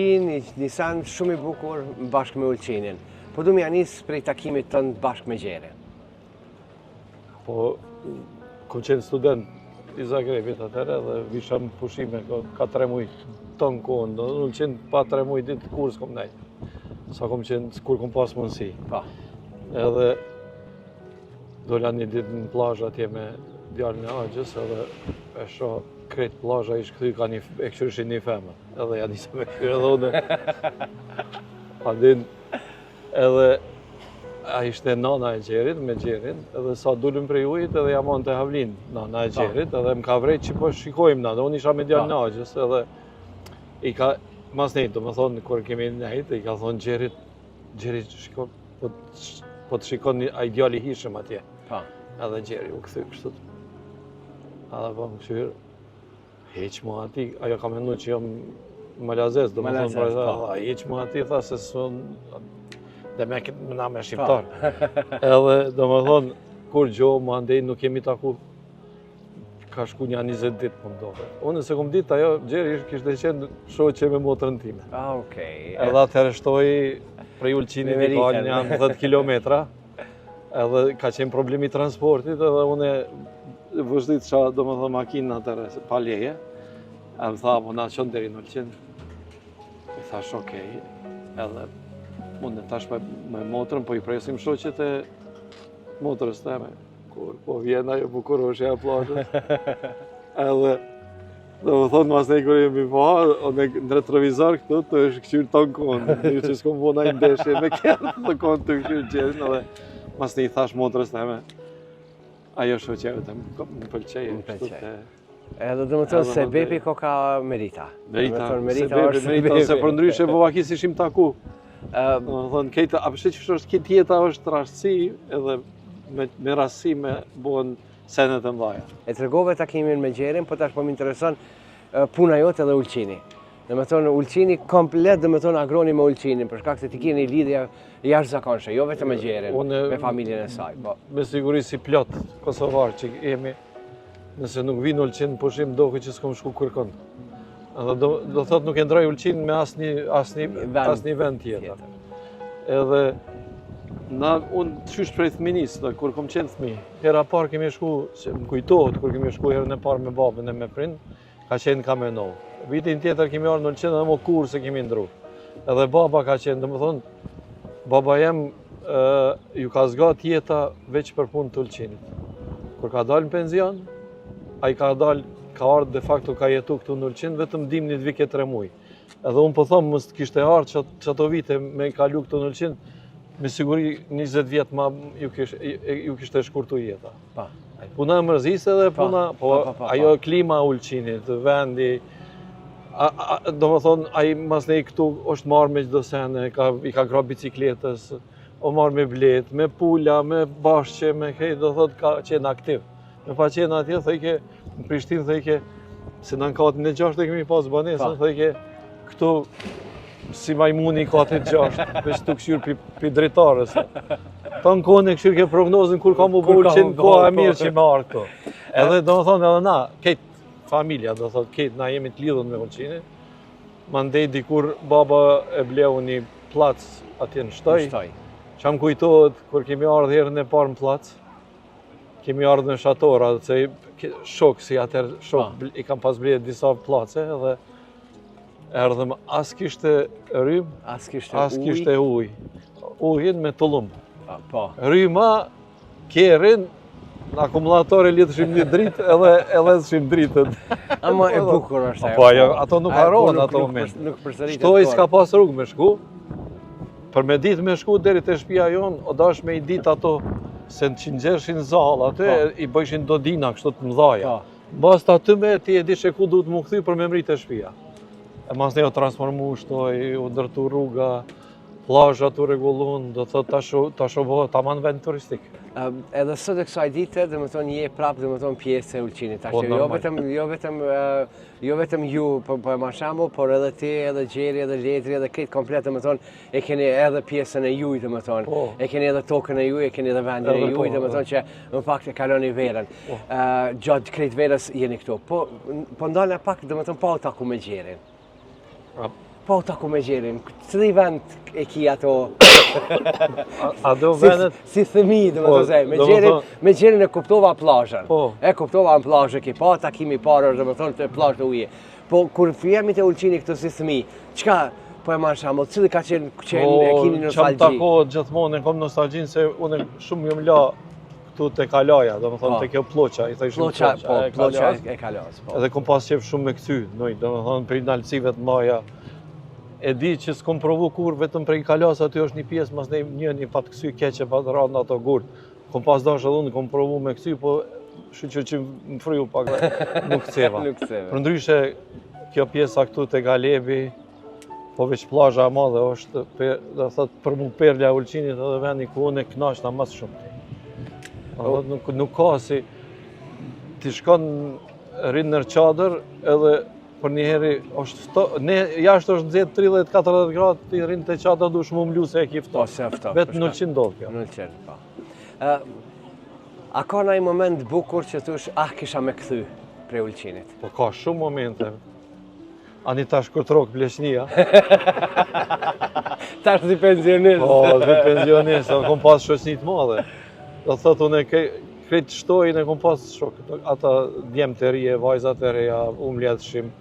një sen shumë i bukur bashkë me Ulqenin. Po du më janis prej takimit tënë bashkë me Gjerin. Po, kom qenë student i Zagrebit atëre dhe visha më pushime ka 3 mujtë tonë kohën. Në qenë pa 3 mujtë ditë kur s'kom nejtë. Sa kom qenë kur kom pas mundësi. Edhe dolla një ditë në plazh atje me djalin e Axhës edhe e shoh krejt plazha ish këthy ka e këshyrshin një femër. Edhe ja nisa me këshyrë edhe une. Andin edhe a ishte nana e Gjerit, me Gjerin, edhe sa dullim prej ujit edhe jam anë të Havlin, nana e Gjerit, edhe më ka vrejt që po shikojmë na, dhe unë isha me djalin e Axhës, edhe i ka, mas nejtë, do më thonë, kur kemi nejtë, i ka thonë Gjerit shiko, po të shikon a i djali hishëm atje. Edhe Gjeri u këthy kështut. Edhe po më këshyrë, heq mu ati, ajo ka menu që jam malazes, do më thonë, heq mu ati, tha se son dhe me na me shqiptar. Edhe, do më thonë, kur gjo, më andej, nuk kemi taku, ka shku një 20 ditë për mdohet. Unë se kom ditë, ajo, Gjeri kishte qenë shoqe me motrën time. Edhe atë reshtoj prej Ulqinit i ka një 10 kilometra, edhe ka qenë problemi transportit, edhe unë vëzhdit qa, do më thonë, makinë atëre, pa leje. E më tha, po na qënë deri në Ulqin. I thash, okej, edhe unë tash me motrën, po i presim shoqet e motrës teme. Kur po vjen ajo bukuroshja e plazhës. Edhe, do më thonë, mas ne kur jemi pa, në retrovizor këtu, të është këshyrë tonë konë. Një që s'kom vona i ndeshje me kjerë, të konë të këshyrë Gjerin, edhe mas ne i thash motrës teme. Ajo shoqeve të më pëlqeje. Edhe do më thonë se bebi ko ka merita. Merita, se për ndryshe vovakis ishim taku. Më thonë, kejta, a përshë që është këtë jeta është rastësi edhe me rastësi me buën senet e mdhaja. E të regove takimin me Gjerin, po tash po më intereson puna jote dhe Ulqini. Dhe me thonë, Ulqini komplet dhe me thonë agroni me Ulqinin, për shkak se ti keni lidhja jashtë zakonshme, jo vetëm me Gjerin, me familjen e saj. Me siguri si plot kosovar që jemi, nëse nuk vinë Ulqin pushim doke që s'kom shku kërkon. Edhe do thot nuk e ndroj Ulqin me asnjë vend tjetër. Edhe unë qysh prej fëminisë, kur kom qenë fëmijë, hera parë kemi shku, që më kujtohet, kur kemi shku herën e parë me babën e me prind, ka qenë Kamenov. Vitin tjetër kemi arë në Ulqin dhe më kur se kemi ndru. Edhe baba ka qenë, dhe më thonë, baba jem ju ka zgat jeta veç për punë të Ulqinit. Kur ka dalë në penzion, a i ka ardhë de facto ka jetu këtu në Ulqin, vetëm dimnit vike 3 muj. Edhe unë po thomë, mështë kishte ardhë që ato vite me kalu këtu në Ulqin, me siguri 20 vjetë ma ju kishte shkurtu jeta. Puna e mërzisë edhe puna, ajo klima Ulqinit, vendi, do më thonë, aji mas ne këtu është marrë me gjdo sene, i ka gra bicikletës, o marrë me blet, me pula, me bashqe, me krejt, do thotë ka qenë aktiv. Me pa qenë atje, thëjke, në Prishtinë thëjke, se në katën e 6 kemi pas banesën, thëjke, këtu si majmuni katën e 6, veç të këshyrë pi drejtarës. Ta në kohën e këshyrë ke prognozën kur ka mu bërë qenë koha e mirë që me arë këtu. Edhe do më thonë edhe na, kejtë familja, do thotë kejtë na jemi të lidhën me Ulqinin. Mandej dikur baba e bleu një plac atje në Shtoj. Që am kujtohet, kur kemi ardhë herën e parë në plac, kemi ardhë në Shatora, se shok, si atër shok, i kam pas bleje disa place, edhe erdhëm as kishte rrym, as kishte uj. Ujin me tullum. Rryma, kjerin, në akumulator e litëshim një dritë, edhe zëshim dritën. Ama e bukur është ajo. Po, ato nuk harohen ato moment. Shtoj s'ka pas rrugë me shku, për me ditë me shku deri te shtëpia jonë, o dash me i ditë ato, se në që nxershin zalë aty, i bëjshin dodina kështu të mdhaja. Bas të aty me ti e di që ku duhet më këthy për me mrit e shtëpia. E mas ne o transformu shtoj, o ndërtu rruga, plazhat u rregullun, do thot tash u bëhet tamam vend turistik. Edhe sot e kësaj dite, dhe më thonë, je prapë, dhe më thonë, pjesë e Ulqinit. Jo vetëm ju, për mashamu, por edhe ti, edhe Gjeri, edhe Letri, edhe këtë komplet, dhe më thonë, e keni edhe pjesën e juj, dhe më thonë, e keni edhe tokën e juj, e keni edhe vendin e juj, dhe më thonë që në fakt e kaloni verën. Gjatë krejt verës jeni këtu. Po ndalë e pak, dhe më thonë, pa u taku me Gjerin. Po ta ku me Gjerin, cili vend e ki ato? A do vendet? Si thëmi, dhe më të zej, me Gjerin e kuptova plazhën. E kuptova në plazhë, ki pa takimi parë, dhe më thonë të plazhë të uje. Po, kur jemi të Ulqini këtë si thëmi, qka po e marrë shambull, cili ka qenë e kini nostalgji? Qam takohet gjithmonë, e kom nostalgjin se unë shumë jëm la këtu të Kalaja, dhe më thonë të kjo Ploqa, i thaj shumë Ploqa e Kalas. Edhe kom pas qef shumë me këty, dhe më thonë për nalësive të maja. E di që s'kom provu kur, vetëm prej Kalas aty është një pjesë, mas një pat kësy keqe, pat radë në ato gurë. Kom pas dash edhe unë, kom provu me kësy, po shuqër që më fryu pak nuk ceva. Për ndryshe, kjo pjesa këtu të Galebi, po veç plazha e madhe është, dhe thot, për mu perlja Ulqinit edhe vendi ku unë e knashna mas shumë. Nuk ka si, ti shkon rinë nër qadër edhe për njëheri, jashtë është nëzjetë 30-40 gradë, ti rinë të qadër du shumë mlu se e kifto. Vetë në Ulqin dollë kjo. Në Ulqin, po. A ka në i moment bukur që tush, kisha me këthy prej Ulqinit? Po ka shumë momente. Ani tash kur trok Pleshnia. Tash si pensionist. Po, si pensionist, kom pas shoqnit madhe. Do thot, unë kretë shtojnë e kom pas shok. Ata djemë të rije, vajzat të reja, mledhshim.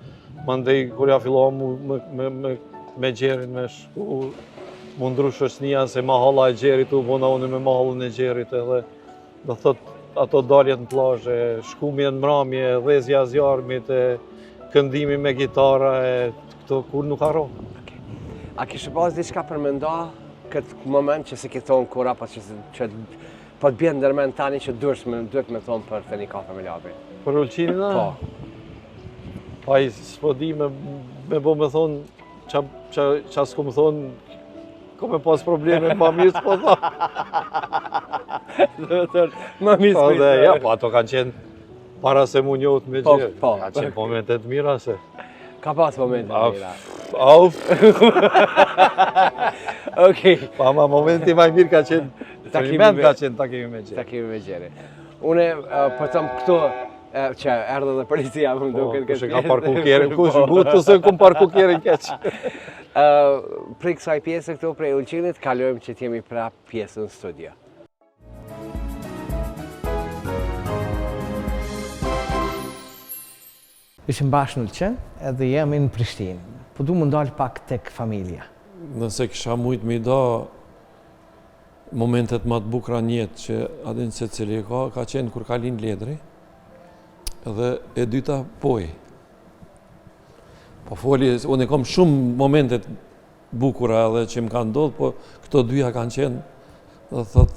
Mandej, kur ja filloha me Gjerin, me shku, mundru shoqnia se mahalla e Gjerit, u bona unë me mahallën e Gjerit edhe, do thot, ato daljet në plazhe, shkumje në mramje, dhezja zjarmit, këndimi me gitara, këto kur nuk haro. A kishe pas diçka përmenda këtë moment që se ki thonë kura, që po të bjenë ndërmen tani që duhet me thonë për të një kafe me labi? Për Ulqinina? Po. Pa i s'po di me bo me thonë, qa s'ko me thonë, ko me pas probleme, ma mirë s'po thonë. Ma mirë s'po thonë. Ja, po ato kanë qenë para se mu njohët me Gjerë. Ka qenë momentet mira se. Ka pas momentet mira. Auf! Okej. Pa ma momenti maj mirë ka qenë, takimi me Gjerë. Takimi me Gjerë. Une, po thëmë këto, Që erdhe dhe policia më duket këtë pjesë. Ka parku kjerën, kush gutu se kom parku kjerën keq. Prej kësaj pjesë këtu, prej Ulqinit, kalojmë që t'jemi prap pjesën studio. Ishim bashkë në Ulqin edhe jemi në Prishtinë. Po du më ndalë pak tek familja. Nëse kisha mujtë me i da momentet më të bukra njetë që adin se cili ka qenë kur ka lind Ledri, edhe e dyta poj. Po foli, unë e kom shumë momentet bukura edhe që më kanë ndodhë, po këto dyja kanë qenë, dhe thot,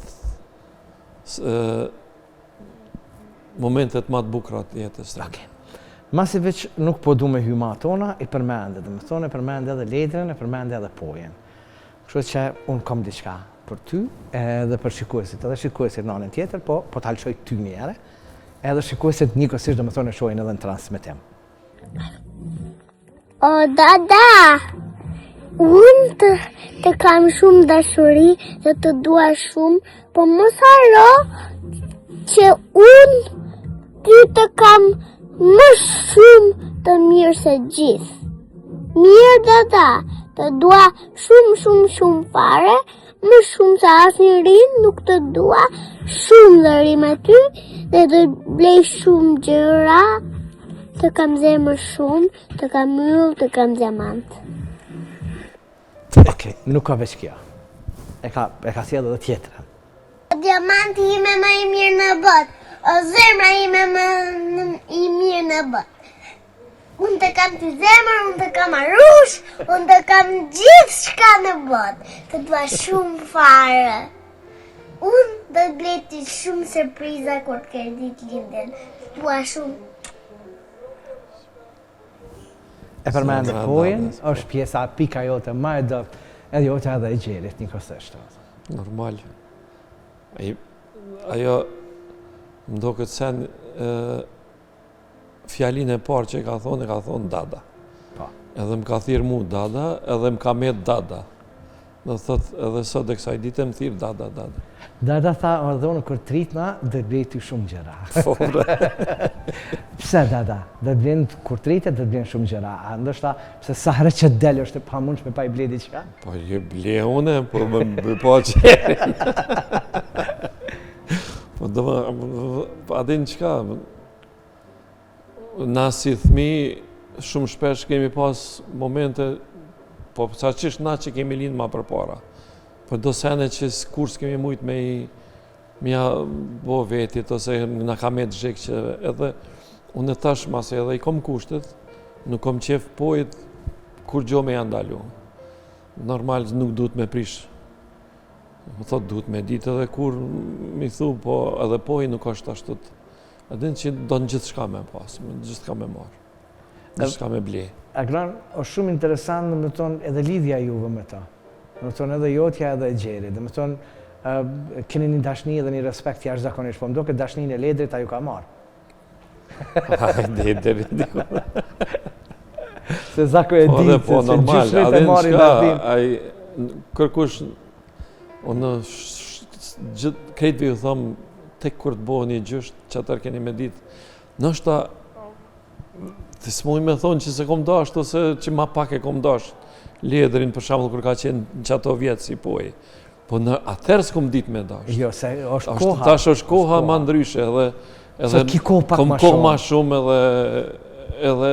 momentet më të bukra të jetës. Okay. Masi veç nuk po du me hyma tona, i përmende, dhe më thonë, i përmende edhe Ledrin, i përmende edhe pojen. Kështu që unë kom diçka për ty edhe për shikuesit, edhe shikuesit në anën tjetër, po t'halqoj ty njëre, edhe shikuesit njëkohësisht dhe më thonë e shojnë edhe në transmetim. O, dada, unë të kam shumë dashuri dhe të dua shumë, po mos haro që unë ty të kam më shumë të mirë se gjithë. Mirë, dada, të dua shumë fare, më shumë se asnjë rinë nuk të dua, shumë dhe ri me ty, dhe të blej shumë gjëra, të kam zemër shumë, të kam yll, të kam diamant. Okej, nuk ka veç kjo. E ka sjellë edhe tjetrën. Diamanti ime më i mirë në botë, o zemra ime më i mirë në botë. Unë të kam të zemër, unë të kam arush, unë të kam gjithë shka në botë, të dua shumë fare. Unë do të bleti shumë surpriza kur të kërë ditë lindjen, të dua shumë. E përmende pojen, është pjesa pika jote ma e dëpt, edhe jote edhe e gjerit njëkohësisht. Normal. Ajo më do këtë sen fjalin e parë që ka thonë dada. Edhe më ka thirë mu dada, edhe më ka met dada. Dhe thot, edhe sot dhe kësaj dite më thirë dada. Dada tha, edhe unë kër tritna, dhe blejti shumë gjëra. Pse dada? Dhe blejnë kur tritet, dhe blejnë shumë gjëra. A ndështë ta, pse sa herë që delë është e pa mundshme pa i blejdi qka? Po je ble une, po më po qerin. Po do më, adin qka, na si thmi, shumë shpesh kemi pas momente, po sa qështë na që kemi lind ma përpara. Për do sene që kur s'kemi mujt me ja bo vetit, ose na ka me të zhek që edhe unë e tash mase edhe i kom kushtet, nuk kom qef pojit kur gjo me janë dalu. Normal nuk duhet me prish. Më thot duhet me ditë edhe kur mi thu, po edhe pojit nuk është ashtut. Edhe që do në gjithë shka me pas, gjithë shka me marë. Gjithë shka me ble. Agran, është shumë interesant, dhe më tonë, edhe lidhja juve me ta. Dhe më tonë, edhe jotja edhe e gjeri. Dhe më tonë, keni një dashni edhe një respekt jashtë zakonisht, po më do këtë dashnin e Ledrit, a ju ka marë. Hajde, Se zako e ditë, po se gjyshrit e marri dashnin. Kërkush, unë krejtëve ju thamë, tek kur të bohë një gjysht, që atër keni me ditë, nështë të s'moj me thonë që se kom dasht, ose që ma pak e kom dasht Ledrin, për shembull kur ka qenë në qato vjetë si poj. Po në atër s'kom ditë me dasht. Jo, se është koha. Tash është koha ma ndryshe, edhe kom kohë ma shumë, edhe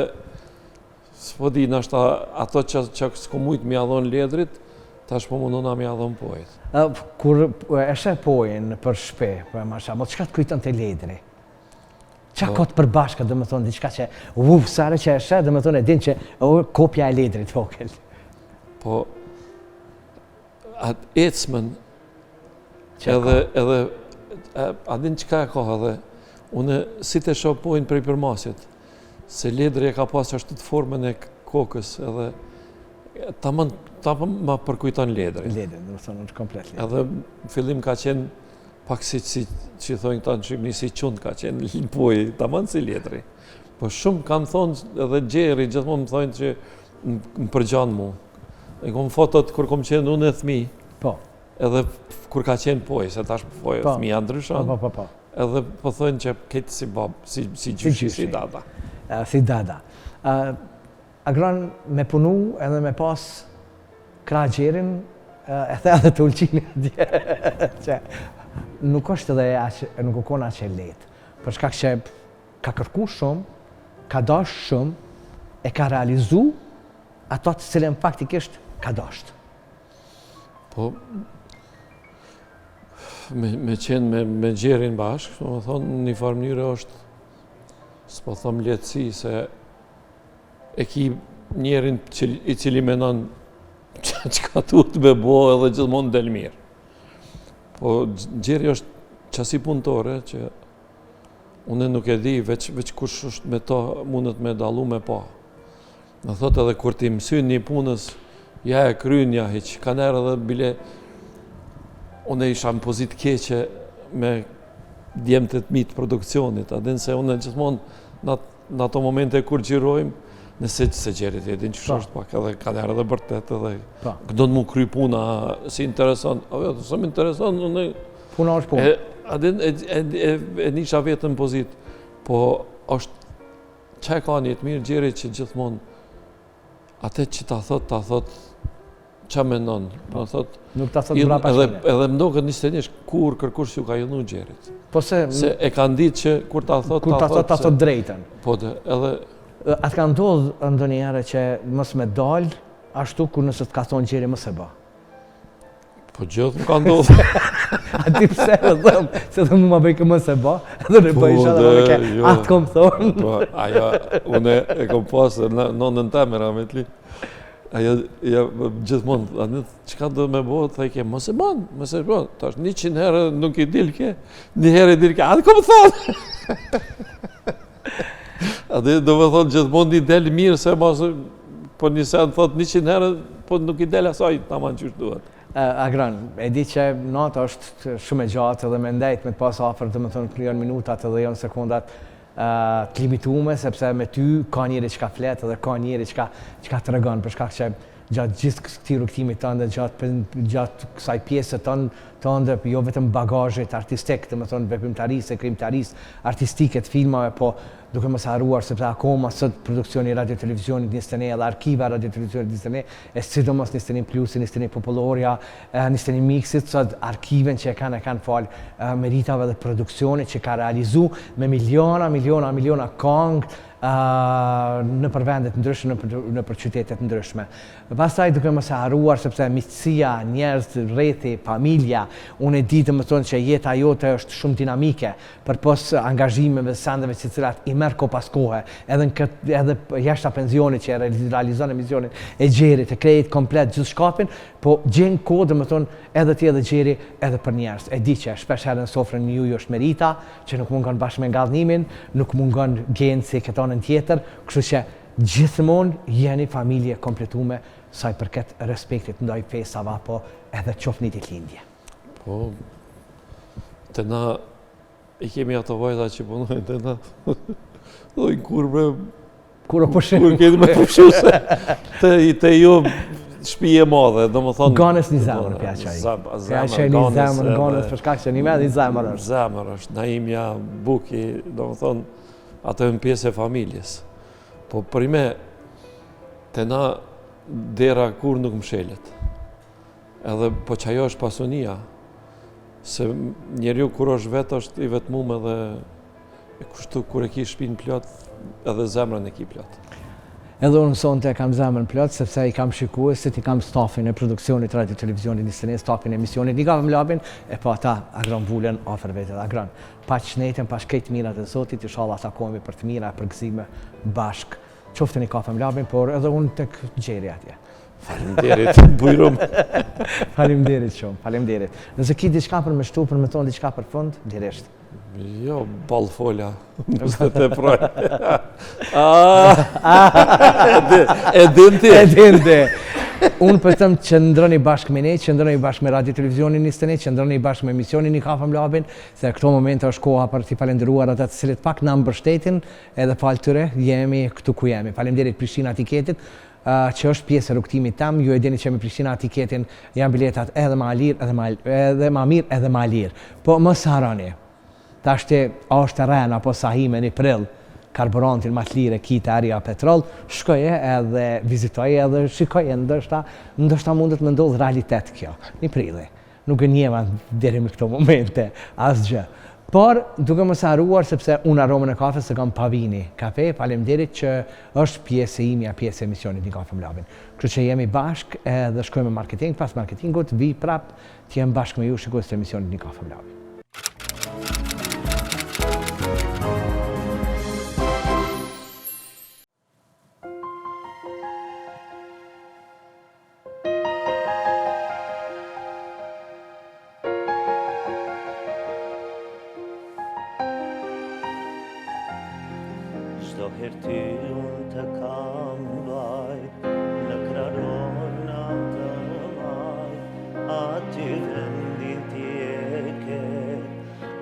s'po di, nështë ato që s'kom mujtë mi adhon Ledrit, tash po mundona mi adhon pojit. Kur e shë pojin për shpe, për masha, mo të shka të kujton të Ledri? Qa ka të përbashka, dhe më thonë, diçka që, sare që e shë, dhe më thonë, e din që kopja e Ledrit vogël. Po, atë ecmen, edhe, a din qka e ka edhe, une si të shoh pojnë prej përmasit, se Ledri e ka pas ashtu të formën e kokës, edhe, ta ma përkujton Ledri. Ledri, dhe më thonë, është komplet Ledri. Edhe fillim ka qenë, pak si që thojnë këta në Shqipëni, si qund ka qenë poj, ta manë si Ledri. Po shumë kanë thonë, edhe Gjeri, gjithmonë më thonë që më përgjanë mu. E kom fotot kur kom qenë unë e thmi, edhe kur ka qenë poj, se tash poj e thmi janë ndryshon. edhe po thënë që këtë si babë, si gjyshi, si dada. Si dada. Agron me punu edhe me pas krah gjerin, e the edhe të ulqini atje. Nuk është edhe nuk u kona që e letë. Për shkak që ka kërku shumë, ka dash shumë, e ka realizu ato të cilën faktikisht ka dasht. Po, me qenë me gjerin bashkë, më thonë, një farë mënyrë është, s'po thëmë letësi, se e ki njerin i cili menon që ka tutë me bo edhe gjithmonë del mirë. Po, gjeri është qasi punëtore që unë nuk e di, veç kush është me ta mundet me dalu me pa. Në thotë edhe kur ti mësyn një punës, ja e krynja hiq, ka nërë edhe bile, unë isha në pozitë keqe me djemët të mitë produksionit, adin se unë gjithmonë në ato momente kur gjirojmë, nëse që se gjerit e din që është pak edhe ka nërë edhe bërtet edhe këdo në mu kry puna si interesant, se më interesant, puna është punë. Adin e nisha vetë në pozitë, po është që e ka njëtë mirë gjerit që gjithmonë atë që ta thot qa menon, nuk ta thot brapa shkële. Edhe më doket nishtenish kur kërkush ju ka jënu gjerit. Po se e kanë ditë që kur ta thot drejten. Po edhe atë ka ndodhë ndonjëherë që mos me dalë ashtu kur nëse të ka thonë gjeri mos e ba. Po gjithë më ka ndodhë. A ti pse dhe thëmë, se dhe mu ma bëjke mos e ba, edhe në bëjshë edhe më ke, atë kom thonë. Po, aja, une e kom pasë nonën temera me t'li. Aja, gjithmonë, qëka do me bo, të ke, mos e ban, tash 100 herë nuk i dil ke, 1 herë i dil ke, atë kom thonë. Atë do me thonë gjithmonë i del mirë, se po një sen thotë 100 herë, po nuk i del asaj, ta manë qështë duhet. Agron, e di që nata është shumë e gjatë edhe me ndajt me të pas afer dhe me thonë janë minutat edhe janë sekundat të limitume, sepse me ty ka njëri që ka fletë edhe ka njëri që ka të regon, për shkak që gjatë gjithë këti rukëtimit tënde, gjatë kësaj pjesët tënde, jo vetëm bagazhit artistik, dhe me thonë veprimtarisë, krimtarisë, artistike të filmave, po duke mos harruar, sepse akoma sot produksioni radio-televizionit njëstëne edhe arkiva radio-televizionit njëstëne, e sidomos njëstëne plusi, njëstëne populloria, njëstëne mixit, sot arkiven që e kanë falë meritave dhe produksioni që ka realizu me miliona kongë në për vendet ndryshme, në për qytetet ndryshme. Pastaj duke mos e harruar, sepse miqësia, njerëz, rrethi, familja, unë e di të më thonë që jeta jote është shumë dinamike, për pos angazhimeve, sendeve që cilat i merr ko pas kohe, edhe jashta pensionit që e realizon emisionin e gjerit, e krejt komplet gjithë shkapin, po gjenë kohë dhe më thonë edhe ti edhe gjeri edhe për njerëz. E di që shpesh herë në sofrën një ju është merita, që nuk mungon bashkë me ngallënimin, nuk mungon genë si këtonën tjetër, kështu që gjithmonë jeni familje kompletume sa i përket respektit ndaj fesave apo edhe qoftë një ditëlindje. Po, të na i kemi ato vajta që punojnë të na dojnë kur kemi me përshuse të ju shpije madhe, do më thonë... Ganës një zemër, pja qaj. Pja qaj një zemër, ganës për shkak që një me një zemër është. Zemër është, Naimja, Buki, do më thonë, ato e në pjesë e familjes. Po për me, të na dera kur nuk më shelet. Edhe po që ajo është pasunia, se njeriu kur është vetë është i vetmuar edhe kështu kur e ki shpinë plot, edhe zemrën e ki plot. Edhe unë sonte kam zemrën plot, sepse i kam shikuar se ti kam stafin e produksionit radio-televizionit njëstëne, stafin e emisionit, i kam labin, e po ata agron vulen afer vetë dhe agron. Pa qënetën, pa shkejt mirat e Zotit, inshallah takohemi për të mira e përgëzime bashk. Qoftën i kafem labin, por edhe unë tek gjeri atje. Faleminderit, bujrum. Faleminderit shumë, faleminderit. Nëse ki diçka për me shtu, për me thonë diçka për fund, diresht. Jo, ball folja. Mësë të proj. E dinti. E dinti. Unë për tëmë qëndroni bashkë me ne, qëndroni bashkë me radio-televizionin njëstëne, qëndroni bashkë me emisionin një kafëm labin, se këto momente është koha për t'i falenderuar ata të cilit pak në mbështetin, edhe falë tyre, jemi këtu ku jemi. Faleminderit Prishtina Tiketit, që është pjesë e rrugtimit tam, ju e dini që me Prishtina Tiketin janë biletat edhe ma lirë, edhe ma mirë, edhe ma lirë. Po mos harroni. Tashti është rren apo sahime një prill karburantin më të lirë kita Aria Petrol, shkoje edhe vizitoje edhe shikoje, ndoshta mundet me ndodhë realitet kjo, një prilli. Nuk e njeva deri me këto momente, asgjë. Por, duke mos harruar, sepse unë aromën e kafes se kam Pavini kafe, faleminderit që është pjesë e imja, pjesë e emisionit Një Kafe Mlabin. Kështu që jemi bashkë edhe shkojmë me marketing, pas marketingut, vi prap të jem bashkë me ju shikues të emisionit Një Kafe Mlabin. Çdo herë ty unë të kam bajt, në krarona të maj, aty vendin t'je ke,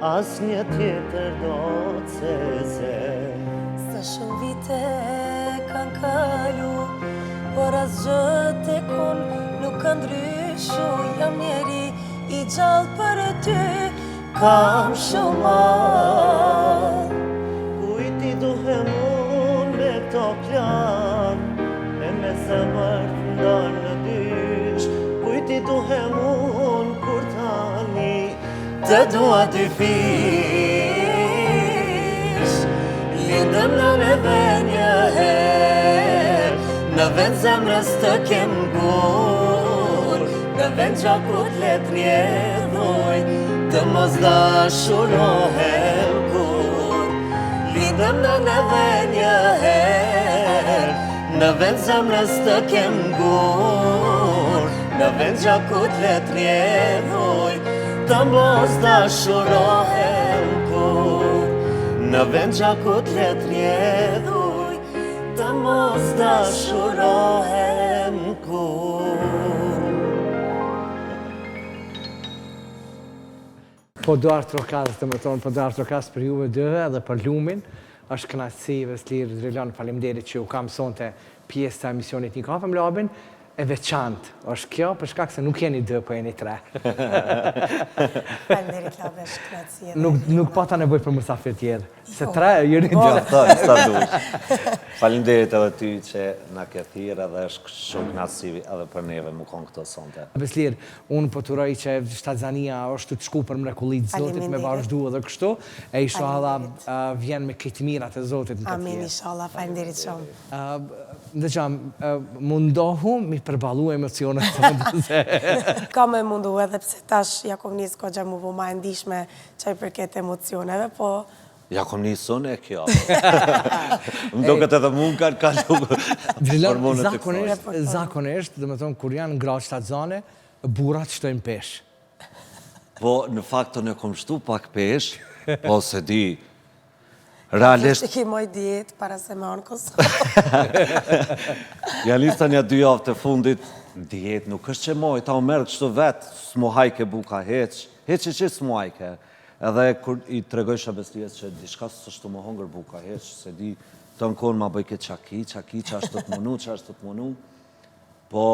as një tjetër do të se. Sa shumë vite kanë kalu, por asgjë tek unë nuk ka ndryshu, jam njeri i gjallë për ty, kam shumë marë. Kujti duhem unë me këto plan, e me zemër të ndarë në dysh. Kujti duhem unë kur tani të dua dy fish. Lindëm në neve një herë, në vend zemrës të kem gur, në vend gjakut let rjedhoj, të mos dashurohem kur. Lindëm në neve një herë, në vend zemrës të kem gur, në vend gjakut let rjedhoj, të mos dashurohem kur. Në vend gjakut let rjedhoj, të mos dashurohem kur. Po do artrokas, të më thonë, po do artrokas për juve dëve edhe për lumin, është kënaqësi Veslir Drilon, faleminderit që u kam sonte pjesë të emisionit Një Kafe Mlabin, e veçantë është kjo, për shkak se nuk jeni 2, po jeni 3. Faleminderit Lavesh, kënaqësi. Nuk pata nevojë për mysafir tjerë, se 3 jeni 2. Sa dush. Faleminderit edhe ty që na ke thirrë edhe është shumë kënaqësi edhe për neve më kon këto sonte. Veslir, unë po turoj që Shtazania është të shku për mrekullit Zotit me vazhdu edhe kështu, e inshallah vjen me këtë mirat e Zotit në të Amin, tjerë. inshallah, faleminderit shumë. Ndëgjam, mundohu mi përballu emocionet të Ka me mundu edhe pse tash ja kom njës ko gjamu vo ma e ndishme qaj përket emocioneve, po... Ja kom njësun e kjo. Më do këtë edhe mund kanë kalu hormonet e kësaj. Zakonisht, dhe me thonë, kur janë gra shtatzane, burat shtojnë pesh. Po, në faktën e kom shtu pak pesh, po se di, realisht... Kështë ki moj dietë para se me onë Kosovë. Ja lista një 2 javë të fundit, dietë nuk është që moj, ta u merë kështu vetë, s'mu hajke buka heq që s'mu hajke. Edhe kur i tregoj Shabeslijes që diçka s'është më hongër buka heq, se di të në konë ma bëjke qaki, që ashtë të të mënu, po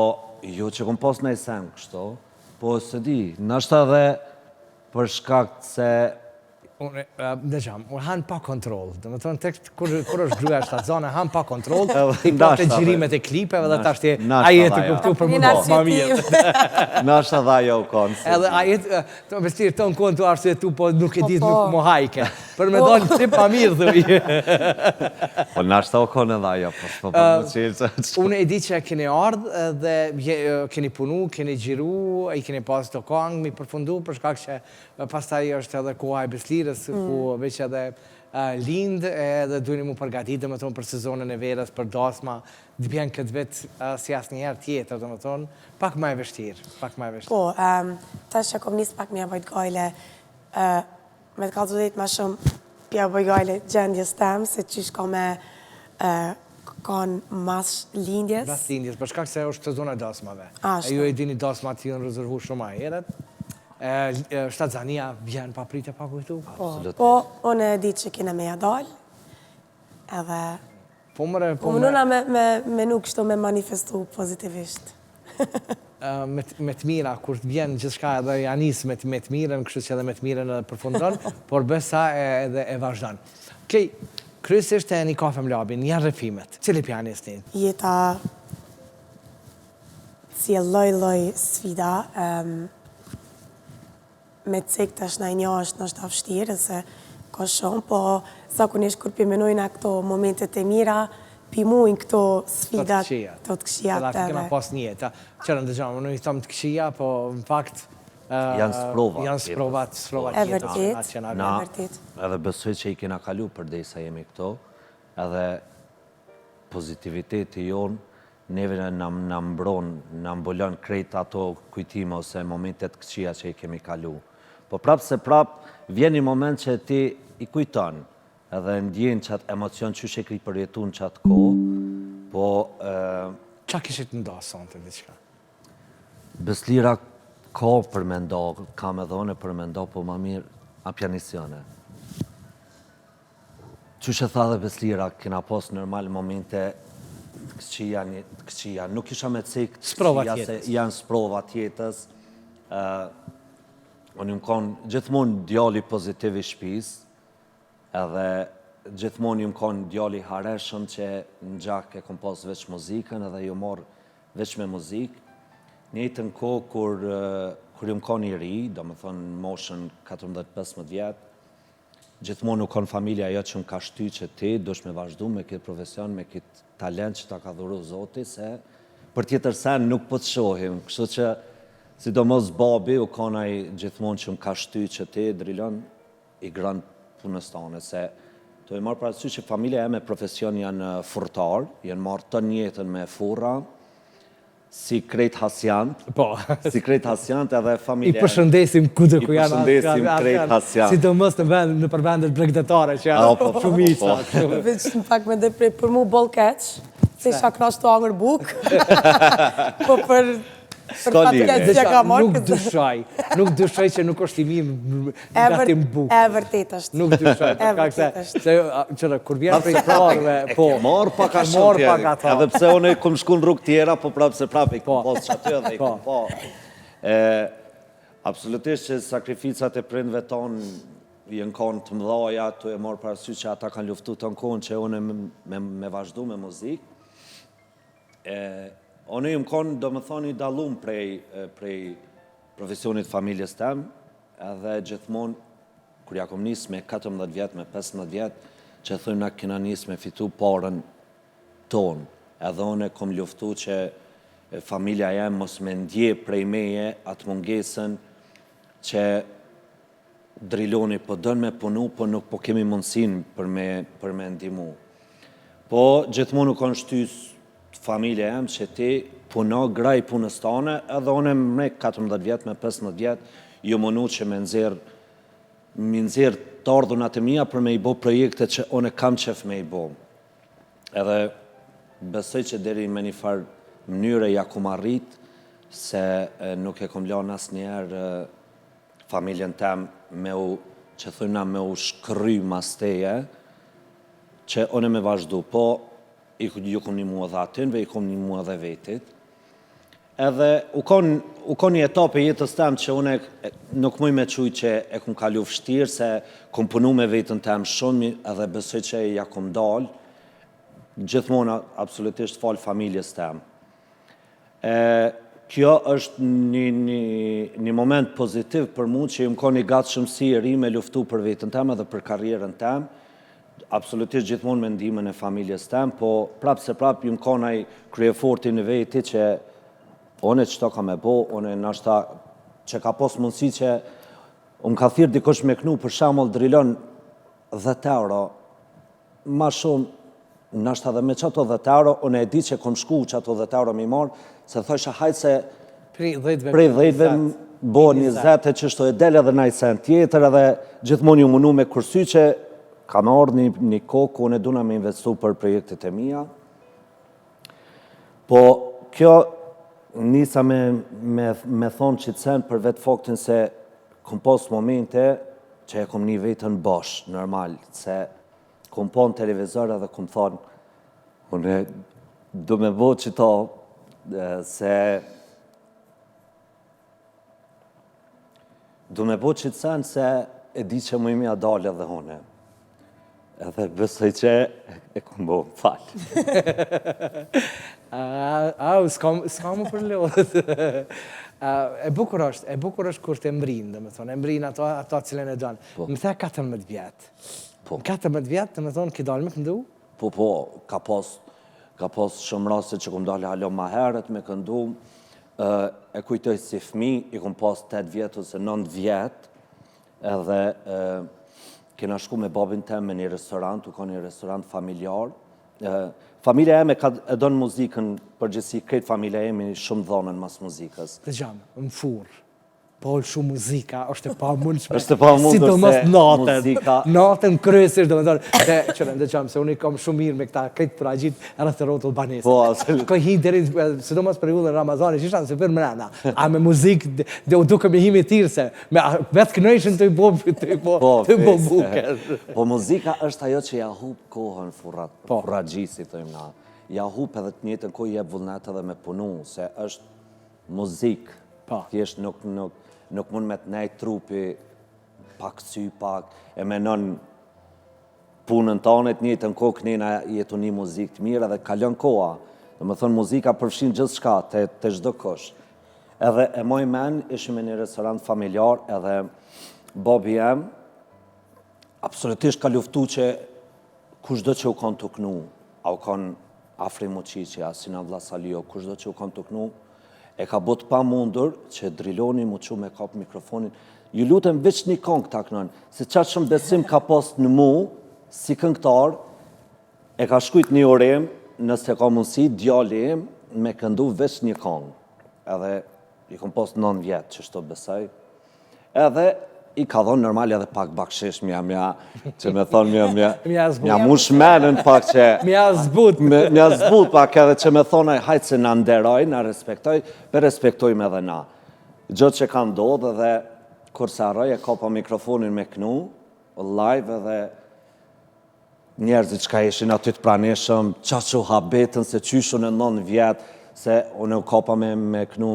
jo që kom pos në i sen kështu, po se di, nështë edhe për shkakt se Ndëgjam, hanë pa kontrol. Dhe me thonë, kur është gruja shtatzane, hanë pa kontrol, i pa të gjirimet e klipeve dhe tashti a jetë kuptu për më do, ma mirë. Nështë edhe ajo u konë. Edhe a jetë, të vestir të në konë të arsye tu, po nuk e ditë nuk më hajke. Për me donë të pa mirë, dhe Po nështë u konë edhe ajo, po për më qilë. Unë e di që keni ardhë dhe keni punu, keni gjiru, i keni pas të kongë, mi përfundu, për shkak që pastaj është edhe koha e Beslirës, ku veç edhe lindë edhe dujni mu përgatit, dhe me thonë, për sezonën e verës, për dasma, dhe bjen këtë vetë si asë njerë tjetër, dhe me thonë, pak ma e vështirë, Po, tash që kom njës pak mja bëjt gajle, me të kalëzu dhejtë ma shumë pja bëjt gajle gjendjes temë, se qysh ka me kanë mas lindjes. Mas lindjes, për shkak se është sezona e dasmave. Ashtu. E ju e dini dasmat që janë rezervu shumë a herët. Shtazania vjen pa pritje pa kujtu. Po, unë e di që kina me jadal, edhe... Po mëre, Po mënuna me nuk kështu me manifestu pozitivisht. me të mira, kur të vjen gjithçka edhe ja nis me të mirën, kështu që edhe me të mirën edhe përfundon, por besa edhe e vazhdon. Okej, kryesisht e një kafe mlabi, një rrëfimet. Cili pianist një? Jeta si e loj sfida, me cek të është një është në është vështirë, se ka shumë, po zakonisht kur pimenojnë këto momentet e mira, pimujnë këto sfidat, të këqija të kena pas një jetë. Qërë ndëgjama, unë i thëmë të këqija, po në fakt janë sprovat vërtet. Edhe besoj që i kena kalu për sa jemi këto, edhe pozitiviteti jonë neve në mbron, në mbulon krejt ato kujtime ose momentet këqija që i kemi kalu. Po prapë se prapë, vjen një moment që ti i kujton, edhe ndjen qatë emocion që shë kri përjetun qatë ko, po... Qa kishit nda sonte diqka? Beslira ka për me nda, ka me dhone për me nda, po ma mirë a pianisione. Që shë tha dhe Beslira, kena pas normal momente të këqia, nuk isha me cikë se janë sprovat jetës. Unë më konë gjithmonë djali pozitiv i shpis, edhe gjithmonë ju më konë djali hareshëm që në gjak e kom pas veç muzikën edhe ju morë veç me muzikë. Njëtën kohë kur ju më konë i ri, do më thonë në moshën 14-15 vjetë, gjithmonë u konë familja jo që më ka shty që ti, dush me vazhdu me këtë profesion, me këtë talent që ta ka dhuru Zoti, se për tjetër sen nuk po të shohim. Kështu që, sidomos babi, u konaj gjithmonë që më ka shty që ti, drilon i grënë punës tane, se të e marë parasysh që familja e me profesion janë furtar, janë marë të njetën me furra, si krejt hasjant, edhe familja... I përshëndesim kudo ku janë. I përshëndesim krejt hasjant. Sidomos në përvendet bregdetare që janë shumica. Veç në pak me dhe për mu bol keq, se isha krash të angër buk, po për fatë keq që ka marrë. Nuk dyshoj që nuk është i mirë gatim buk. E vërtet është. Nuk dyshoj. Qërë, kur vjen prej prarve, po. Marë pak a shumë tjeri. Edhe pse unë e kom shku në rrugë tjera, po prapë se prapë i kom posë që aty edhe i kom po. Absolutisht që sakrificat e prindve tonë jenë konë të mdhaja, të e marë parasysh që ata kanë luftu të në konë që unë me vazhdu me muzikë. Unë ju më konë, do më thonë, i dalum prej profesionit familjes tem, edhe gjithmonë, kur ja kom njës me 14 vjetë, me 15 vjetë, që thëmë na kena njës me fitu parën tonë. Edhe unë kom luftu që familja jem mos me ndje prej meje atë mungesën që driloni po dënë me punu, po nuk po kemi mundësin për me ndimu. Po gjithmonë u konë shtys familje jem që ti puno graj punës tane, edhe one me 14 vjetë, me 15 vjetë, ju mënu që me nëzirë të ardhunat e mija për me i bo projekte që one kam qef me i bo. Edhe besoj që deri me një farë mënyre ja kum arrit, se nuk e kom lanë asë njerë familjen tem që thujna me u shkry masteje, që one me vazhdu. Po, ju kom një mua dhe atinve, i kom një mua dhe vetit. Edhe u kon një etapë e jetës tem që une nuk muj me quj që e kom kalu fështirë, se kom punu me vetën tem shumë, edhe besoj që ja kom dalë, gjithmonë absolutisht falë familjes tem. Kjo është një moment pozitiv për mu që ju më kon një gatë shumësi e ri me luftu për vetën tem edhe për karrierën tem, absolutisht gjithmonë me ndihmën e familjes tem, po prapë se prapë ju më konaj kryefortin e veti që one qëto ka me bo, one nashta që ka pos mundësi që unë ka thirë dikush me knu për shamull drilon 10 euro, ma shumë, nashta dhe me qëto 10 euro, unë e di që kom shku qëto 10 euro mi marë, se thosha hajtë se prej 10 bo 20 që shto e dele dhe najtë sen tjetër, edhe gjithmonë ju munu me kursy që ka me orë një kohë ku unë e duna me investu për projektet e mija. Po, kjo nisa me thonë qitsen për vetë faktin se kom pas momente që e kom një vetën bosh, normal, se kom po në televizor edhe kom thonë, unë du me bo qëto, se du me bo qitësen se e di që më imi a dalë edhe hone. Edhe besoj që e kom bo, falë. S'ka më përlodhët. E bukur është kur të mbrinë, dhe me thonë, e mbrinë ato cilën e donë. Më the 14 vjetë. 14 vjetë, dhe me thonë, ki dalë me këndu? Po, ka pas shumë raste që kom dalë halo ma herët me këndu. E kujtoj si fmi, i kom pas 8 vjetë ose 9 vjetë, edhe kena shku me babin tem me një restorant, u ka një restorant familjar. Familja eme e donë muzikën, përgjithsi kretë familja eme shumë dhonën mas muzikës. Dhe gjamë, më furë, po shumë muzika, është e pa mundshme. Është e pa mundshme sidomos natën. Muzika. Natën kryesisht, do me thonë, dhe gjamë, se unë i kam shumë mirë me këta kretë për agjit rreth të rotë albanesë. Po, absolut. Ko hi deri, sidomos periudhën Ramazani, që ishanë se për mrena, a me muzikë, dhe u duke me himi tirë se, vetë kënojshin të i bo buker. Po, muzika është ajo që ja hub kohën furragjisi, thëjmë na. Ja hub edhe të njëtën kohë jep vullnet edhe me punu, se është muzikë. Thjesht nuk mund me të nejtë trupi pak sy pak, e menon punën tonë të njëjtën kohë kënina jetu një muzikë të mirë edhe kalon koha. Dhe më thonë muzika përfshin gjithë shka të çdo kush. Edhe e moj men, ishim në një restorant familjar edhe babi jem absolutisht ka luftu që kushdo që u kanë të knu, a u kanë Afri Muqiqi, a Sina Vlla Salio, kushdo që u kanë të knu, e ka bot pa mundur që Driloni mu që me kap mikrofonin. Ju lutem veç një këngë ta kënon, se qatë shumë besim ka post në mu, si këngëtar, e ka shkujt një orem, nëse ka mundësi, djali im, me këndu veç një këngë. Edhe i kom post 9 vjetë që shto besaj. Edhe i ka dhonë normal edhe pak bakshish, që me thonë mja mush menën pak që... Mja zbut. Mja zbut pak edhe që me thonë hajtë se në nderoj, në respektoj, për respektojmë edhe na. Gjëtë që ka ndodhë edhe kurse arroj e ka pa mikrofonin me knu, live edhe njerëzit që ka ishin aty të praneshëm, qaqo habetën se qyshu në 9 vjetë, se unë u ka pa me knu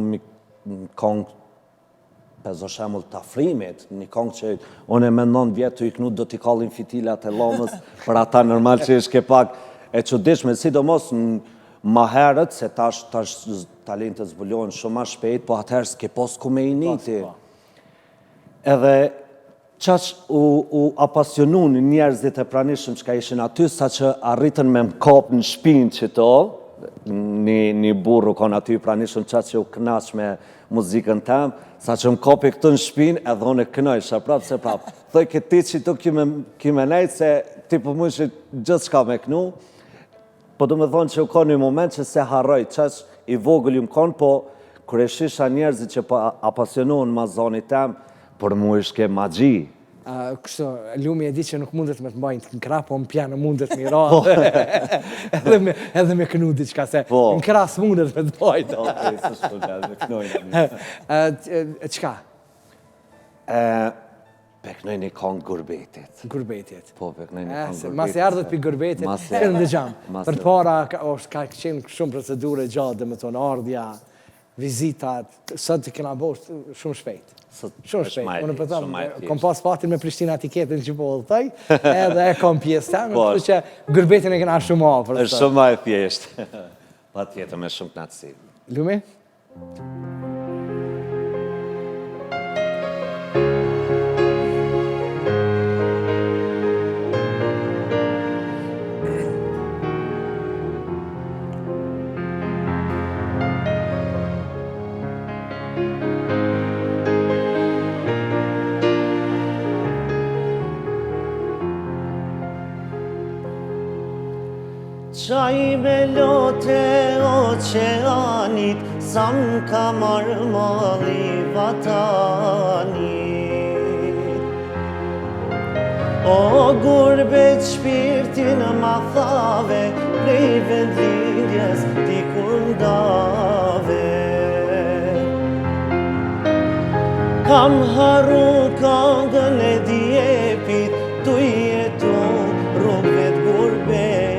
kongë pezo shemull të afrimit, një kongë që unë e me 9 vjetë të i knu do t'i kallin fitilat e lomës, për ata normal që ishke pak e qudishme, sidomos në ma herët, se tash talentet zbulohen shumë ma shpejt, po atëherë s'ke pos ku me i niti. Edhe qaq u apasionu në njerëzit e pranishëm që ka ishin aty, sa që arritën me m'kap në shpinë që to, një burru kon aty pranishëm qaq që u knaq me muzikën tem, sa që më kopi këtë në shpinë, edhe unë e kënoj, shaprap se prap. Thoj këti që tu kime nejtë, se ti për mu që gjithë shka me kënu, po du me thonë që u konë një moment që se harroj, qaq i vogël ju më konë, po kër e shisha njerëzit që po apasionuën ma zoni tem, për mu ishke magji. Kështu, Lumi e di që nuk mundet me të mbajnë në krah, po në piano mundet me ra. Edhe me kënu diqka se në krah s'mundet me të mbajnë. Okej, së shkullë, me kënojnë. Qka? Pe kënoj një kongë Gurbetit. Gurbetit. Po, pe kënoj një kongë Gurbetit. Mas e ardhët për Gurbetit, e në dëgjam. Për para, ka qenë shumë procedure gjatë, dhe me tonë ardhja, vizitat, sot të kena bërë shumë shpejt. Shumë shpejt. Unë për thamë, kom pas fatin me Prishtina etiketin që po dhëtaj, edhe e kom pjesë temë, kështu që Gurbetin e kena shumë afër. është shumë ma e thjeshtë. Pa tjetër me shumë knatësi. Lumi? Qaj me lote oqeanit, sa m'ka marrë mali vatanit. O gurbet shpirtin ma thave, prej vendlindjes ti kur ndave. Kam haru këngën e djepit, tu jetu rrugve t'gurbet.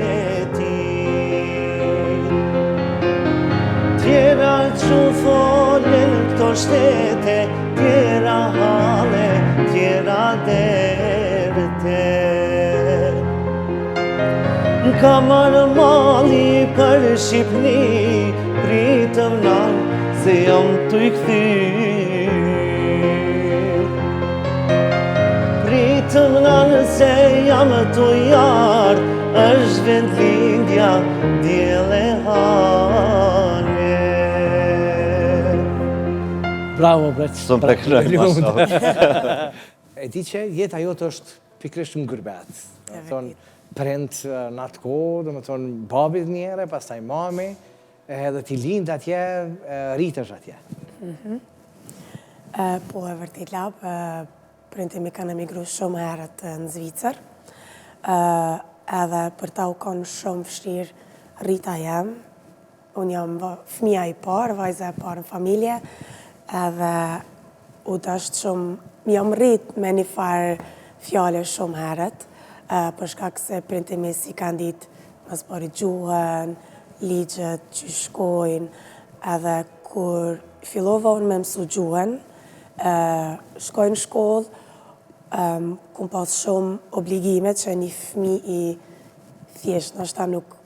Tjera që folën këto shtete, tjera hale Ka marrë mali për Shqipni, pritëm nan se jam t'u i kthyer. Pritëm nan se jam t'u jart, është vend lindja, djele hane. Bravo, Brec. Së më prekërën, mashallah. E di që jeta jote është pikrisht në Gërbet. Prind në atë kohë, dhe më thonë babit njëre, pastaj mami, edhe ti lind atje, rritësh atje. Po e vërtet lab, prindimi kanë emigru shumë herët në Zvicër, edhe për ta u konë shumë vështirë rrita jem. Unë jam fëmija i parë, vajza e parë në familje, edhe u dashtë shumë, jam rrit me një farë fjale shumë herët, për shkak se prindimi si kanë ditë mas pari gjuhën, ligjet që shkojnë, edhe kur fillova unë me mësu gjuhën, shkoj në shkollë, kum pas shumë obligimet që një fëmi i thjesht, nështë nuk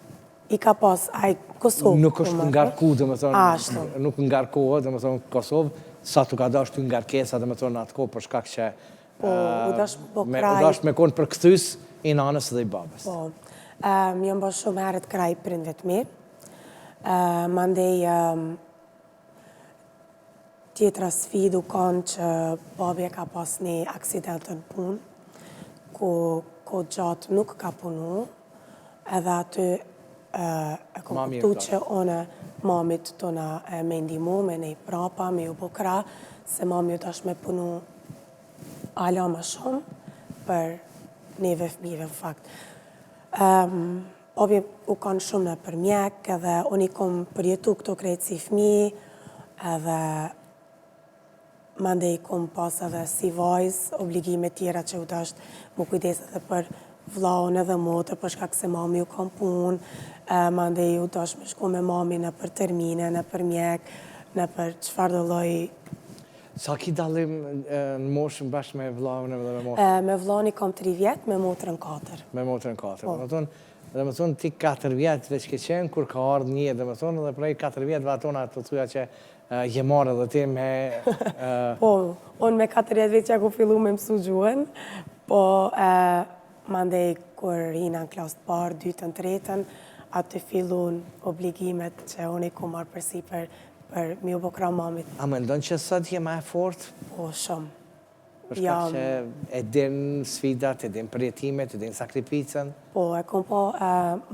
i ka pas aj Kosovë. Nuk është ngarku, dhe më thonë, Ashtu. nuk ngarkohet, dhe më thonë Kosovë, sa të ka dash të ngarkesa, dhe më thonë në atë kohë, për shkak që Po, u dash po u kraj. dash me konë për këthys i nanës dhe i babës. Po, jam bërë shumë herët kraj prindve të mi. Mandej tjetra sfidu kanë që babi e ka pas një aksidentën punë, ku gjatë nuk ka punu, edhe aty e kom kuptu që one mamit të na me ndimu, me nej prapa, me ju bukra, se mami ju tash me punu ala ma shumë për neve fëmive në fakt. Babi u kanë shumë në për mjek, edhe unë i kom përjetu këto krejtë si fëmi, edhe mande i kom pas edhe si vajzë, obligime tjera që u dashtë mu kujdes edhe për vlaun edhe motër, për shkak se mami u kam punë, mande i u dashtë me shku me mami në për termine, në për mjek, në për qëfar do lloj. Sa ki dalim në moshën bashkë me vlaun edhe me moshën? Me vlaun i kam 3 vjetë, me motrën 4. Me motrën 4. Dhe më thonë ti 4 vjetë veç ke qenë, kur ka ardhë një, dhe më thonë, dhe prej 4 vjetëve atona të thuja që je marrë dhe ti me... Po, unë me 4 vjetë veç ku fillu me mësu gjuhën, po mandej kur hina në klasë të parë, 2-ën, 3-ën, aty fillun obligimet që unë i ku marrë përsi për mi u bokra mamit. A me ndonë që sot je ma e fort? Po, shumë. Për shkak që e din sfidat, e din përjetimet, e din sakripicën? Po, e kom po,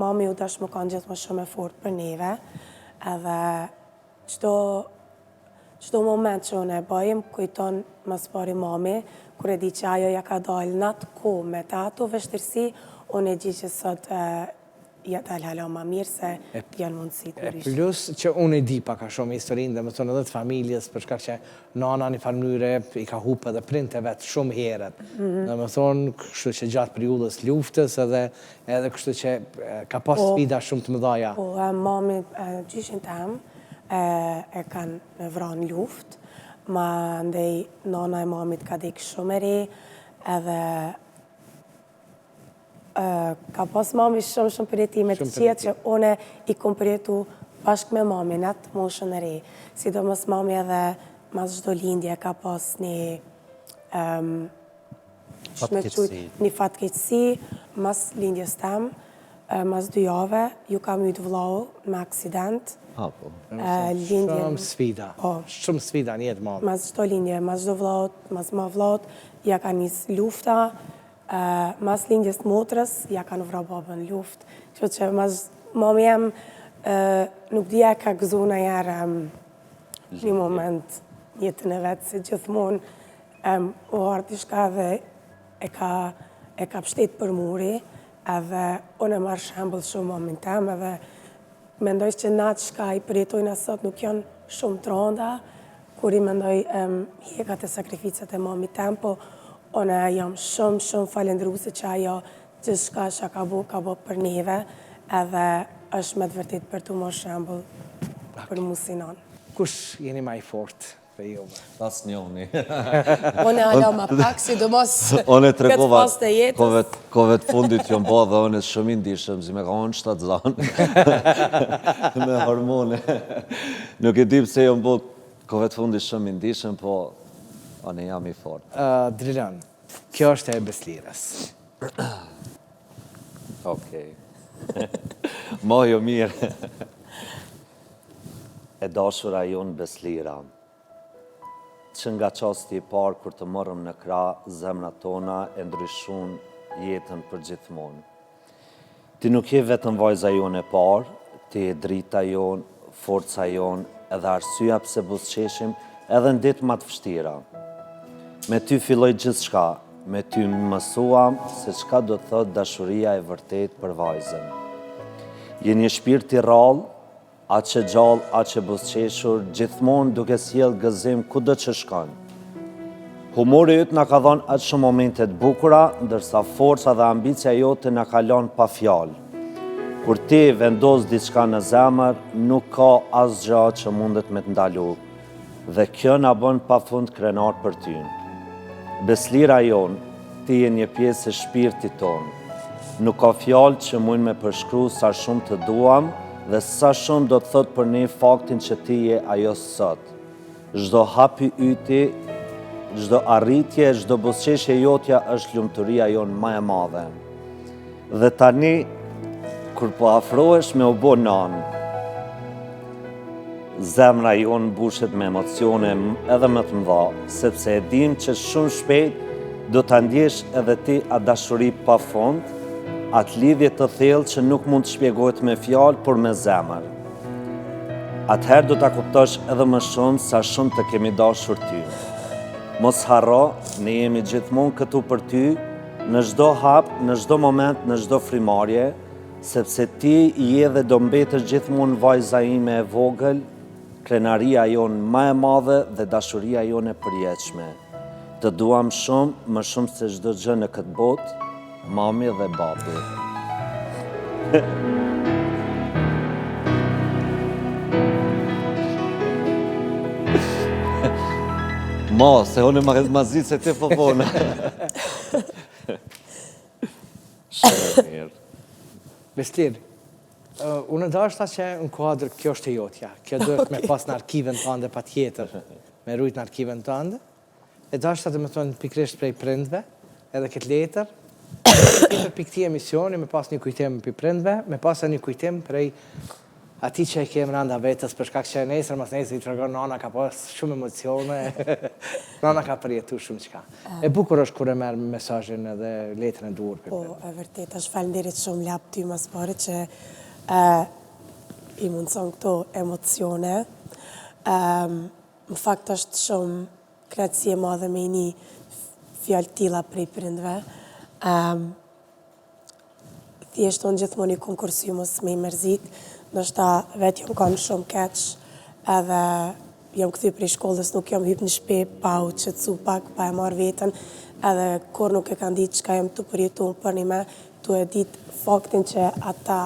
mami u dash më kanë gjithë më shumë e fort për neve, edhe qdo moment që unë e bëjmë, kujton mas pari mami, kur e di që ajo ja ka dalë në atë ko me të ato vështirësi, unë e di që sot ja dalë hala ma mirë se janë mundësit në rishtë. Plus që unë e di paka shumë historinë, dhe më thonë edhe të familjes, për shkak që nana një farë mënyre i ka hupë edhe printe vetë shumë herët. Dhe më thonë, kështu që gjatë periudhës luftës edhe kështu që ka pas sfida shumë të mëdhaja. Po, mami, gjyshin tem, e kanë vranë luft, ma ndej nana e mamit ka dikë shumë e re, edhe ka pas mami shumë përjetimet të qia që one i kom përjetu bashkë me mami në atë moshën e re. Sidomos mami edhe mas çdo lindje ka pas një fatkeqësi, mas lindjes tem, mas 2 jave, ju ka myt vllau me aksident. Shumë sfida. Shumë sfida një jetë mami. Mas çdo lindje, mas çdo vllaut, mas ma vllaut, ja ka nis lufta. Mas lindjes të motrës, ja kanë vra babën luft. Kështu që mas mami jem nuk dhja ka gëzu në jarë një moment jetën e vetë, se gjithmonë u arti shka dhe e ka pështet për muri, edhe unë e marrë shembull shumë mamin tem, edhe mendoj që natë shka i përjetojnë asot nuk janë shumë të rënda, kur i mendoj hjekat e sakrificët e mami tem, po unë jam shumë falendruese që ajo gjithçka që ka bo për neve, edhe është me të vërtet për të marrë shembull për mu si nanë. Kush jeni ma i fort? për juve? Pas njoni. Unë ala ma pak, sidomos One këtë tregova, pas të jetës. kove të fundit jom bo dhe one shumë i ndishëm, si me ka onë 7 zanë. Me hormone. Nuk e di pse jom bo kove të fundit shumë i ndishëm, po one jam i fort. Drilon, kjo është e Beslirës. Okej. Mojo mirë. E dashura jonë Beslira, që nga qasti i parë kur të morëm në krah, zemra tona e ndryshun jetën për gjithmonë. Ti nuk je vetëm vajza jonë e parë, ti je drita jonë, forca jonë, edhe arsyeja pse buzëqeshim edhe në ditë më të vështira. Me ty filloi gjithçka, me ty mësuam se çka do të thotë dashuria e vërtet për vajzën. Je një shpirt i rrallë, atë që gjallë, atë që buzëqeshur, gjithmonë duke sjellë gëzim kudo që shkon. Humori yt na ka dhënë atë shumë momente të bukura, ndërsa forca dhe ambicia jote na ka lënë pa fjalë. Kur ti vendos diçka në zemër, nuk ka asgjë që mundet me të ndalu, dhe kjo na bën pafund krenar për ty. Beslira jon, ti je një pjesë e shpirtit ton. Nuk ka fjalë që mund me përshkru sa shumë të duam, dhe sa shumë do të thot për ne faktin që ti je ajo sot. Çdo hapi yti, çdo arritje, çdo buzëqeshje jotja është lumturia jonë më e madhe. Dhe tani, kur po afrohesh me u bo nanë, zemra jonë mbushet me emocione edhe më të mëdha, sepse e dim që shumë shpejt do ta ndjesh edhe ti atë dashuri pa fund, atë lidhje të thellë që nuk mund të shpjegohet me fjalë, por me zemër. Atëherë do ta kuptosh edhe më shumë sa shumë të kemi dashur ty. Mos harro, ne jemi gjithmonë këtu për ty, në çdo hap, në çdo moment, në çdo frimarje, sepse ti je dhe do mbetesh gjithmonë vajza ime e vogël, krenaria jonë më e madhe dhe dashuria jonë e përjetshme. Të duam shumë, më shumë se çdo gjë në këtë botë, mami dhe babi. Ma, se unë ma zi se te popona. Shumë mirë. Beslir, unë dashta që në kuadrë kjo është e jotja. Kjo duhet me pas në arkiven të ande pa tjetër, me rujt në arkiven të ande. E dashta të me thonë pikrisht prej prindve, edhe këtë letër, për këti emisioni, me pas një kujtim për prindve, me pas një kujtim prej ati që e kemë randa vetës, për shkak që nesër, mas nesër i të regon, nana ka pas shumë emocione, nana ka përjetu shumë qka. E bukur është kur e merë mesazhin edhe letrën e duhur. Po, e vërtet, është falenderit shumë lap ty mas pare që i mundëson këto emocione. Në fakt është shumë knatësi e madhe me një fjallë tilla prej prindve. Thjesht unë gjithmonë i konkursy mos me i mërzit, nështë vetë jam kanë shumë keq, edhe jam këthy prej shkollës, nuk jam hyp në shpe pa u qëtësu pak, pa e marrë vetën, edhe kur nuk e kanë ditë qka jam të përjetu për një me, tu e ditë faktin që ata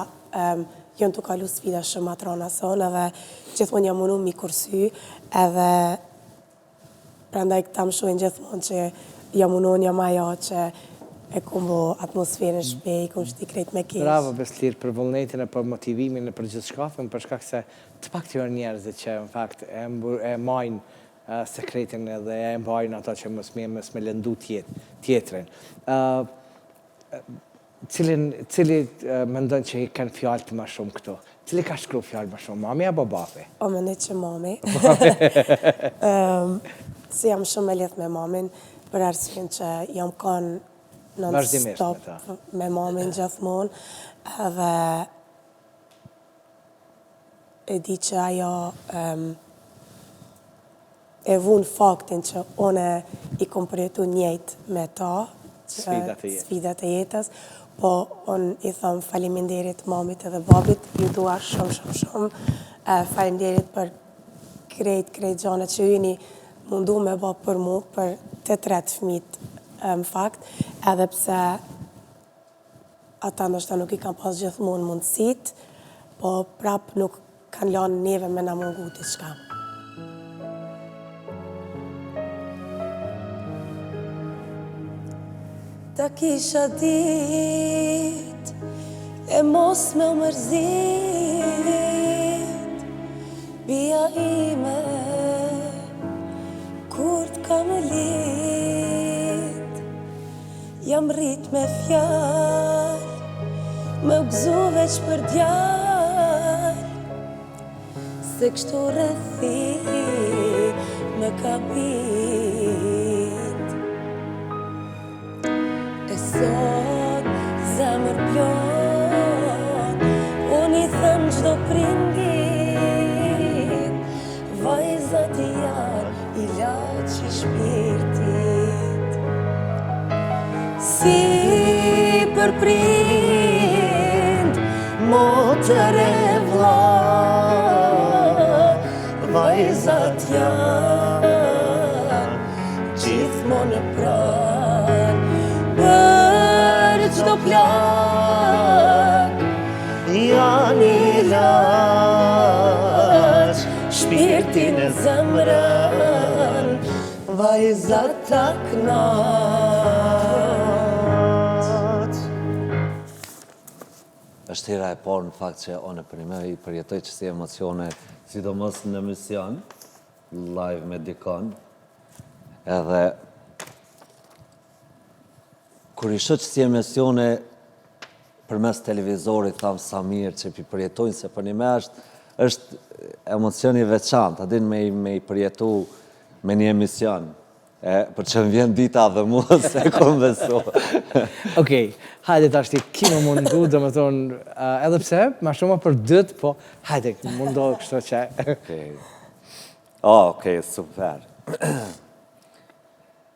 janë të kalu sfida shumë atrona sonë, edhe gjithmonë jam mundu mi kursy, edhe prandaj këta më shojnë gjithmonë që jam mundu një maja që e kumbo atmosferën shpej, kumë shti krejt me kesh. Bravo, Beslir, për vullnetin e për motivimin e për gjithë shkafën, për shkak se të pak të njerëzit që, në fakt, e majnë sekretin edhe e mbajnë ato që mos me lëndu tjetrin. Cili mendon që i kanë fjallë të ma shumë këto? Cili ka shkru fjallë ma shumë, mami apo babi? O, më ne që mami. Si jam shumë e lidh me mamin, për arsyen që jam kanë non-stop me mamin gjithmonë, edhe e di që ajo e vun faktin që une i kom përjetu njejt me ta, sfidat e jetës, po unë i thëmë faleminderit mamit edhe babit, ju dua shumë, faleminderit për krejt gjanët që jeni mundu me ba për mu, për të tretë fëmit, në fakt, edhe pse ata ndoshta nuk i kanë pas gjithmonë mundësit, po prap nuk kanë lanë neve me na mungu diçka. Ta kisha dit e mos me u mërzit bia ime kur t'ka me lit jam rrit me fjall me u gzu veç për djall se kështu rrethi me ka bit e sot zemër plot unë i them çdo prindit vajzat janë ilaç i shpirtit si për prind motër e vlla vajzat janë gjithmonë pranë për çdo plak janë ilaç shpirtin e zemrën vajzat ta knaq. Është hera e parë në fakt që unë për me i përjetoj që si emocione, sidomos në emision, live me dikon, edhe kur i shoh që si emisione përmes televizorit, thamë sa mirë që i përjetojnë, se për një me është emocioni veçantë, adin me i përjetu me një emision. Për që më vjen dita dhe mua se kom besu. Okej, hajde tash ti kimo mundu, dhe më thonë, edhe pse, ma shumë për dët, po hajde, mundohë kështu që. Okej, super.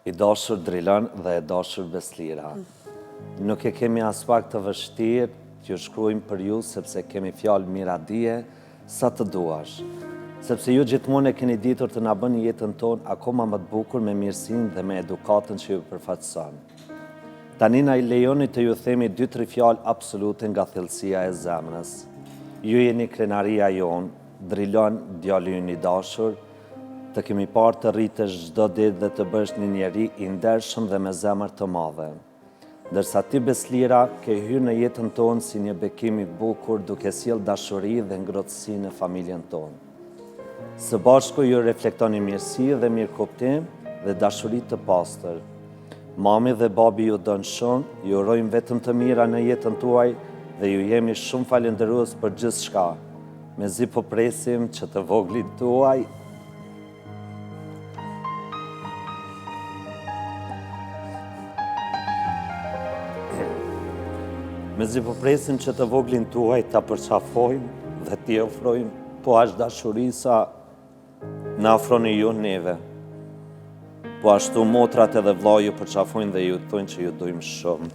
I dashur Drilon dhe e dashur Beslira. Nuk e kemi as pak të vështirë t'ju shkruajmë për ju, sepse kemi fjalë miradije sa të duash. Sepse ju gjithmonë e keni ditur të na bëni jetën tonë akoma më të bukur me mirësinë dhe me edukatën që ju përfaqëson. Tani na i lejoni të ju themi 2-3 fjalë absolute nga thellësia e zemrës. Ju jeni krenaria jonë, Drilon, djali ynë i dashur, të kemi parë të rritesh çdo ditë dhe të bësh një njeri i ndershëm dhe me zemër të madhe. Ndërsa ti Beslira ke hyrë në jetën tonë si një bekim i bukur duke sjell dashuri dhe ngrohtësi në familjen tonë. Së bashku ju reflektoni mirësi dhe mirëkuptim dhe dashuri të pastër. Mami dhe babi ju don shumë, ju urojmë vetëm të mira në jetën tuaj dhe ju jemi shumë falendërues për gjithçka. Mezi po presim që të voglit tuaj Mezi po presim që të voglin tuaj ta përqafojmë dhe t'i ofrojmë, po ashtë dashuri sa në afroni ju neve. Po ashtu motrat edhe vlla ju përqafojnë dhe ju thonë që ju dojmë shumë.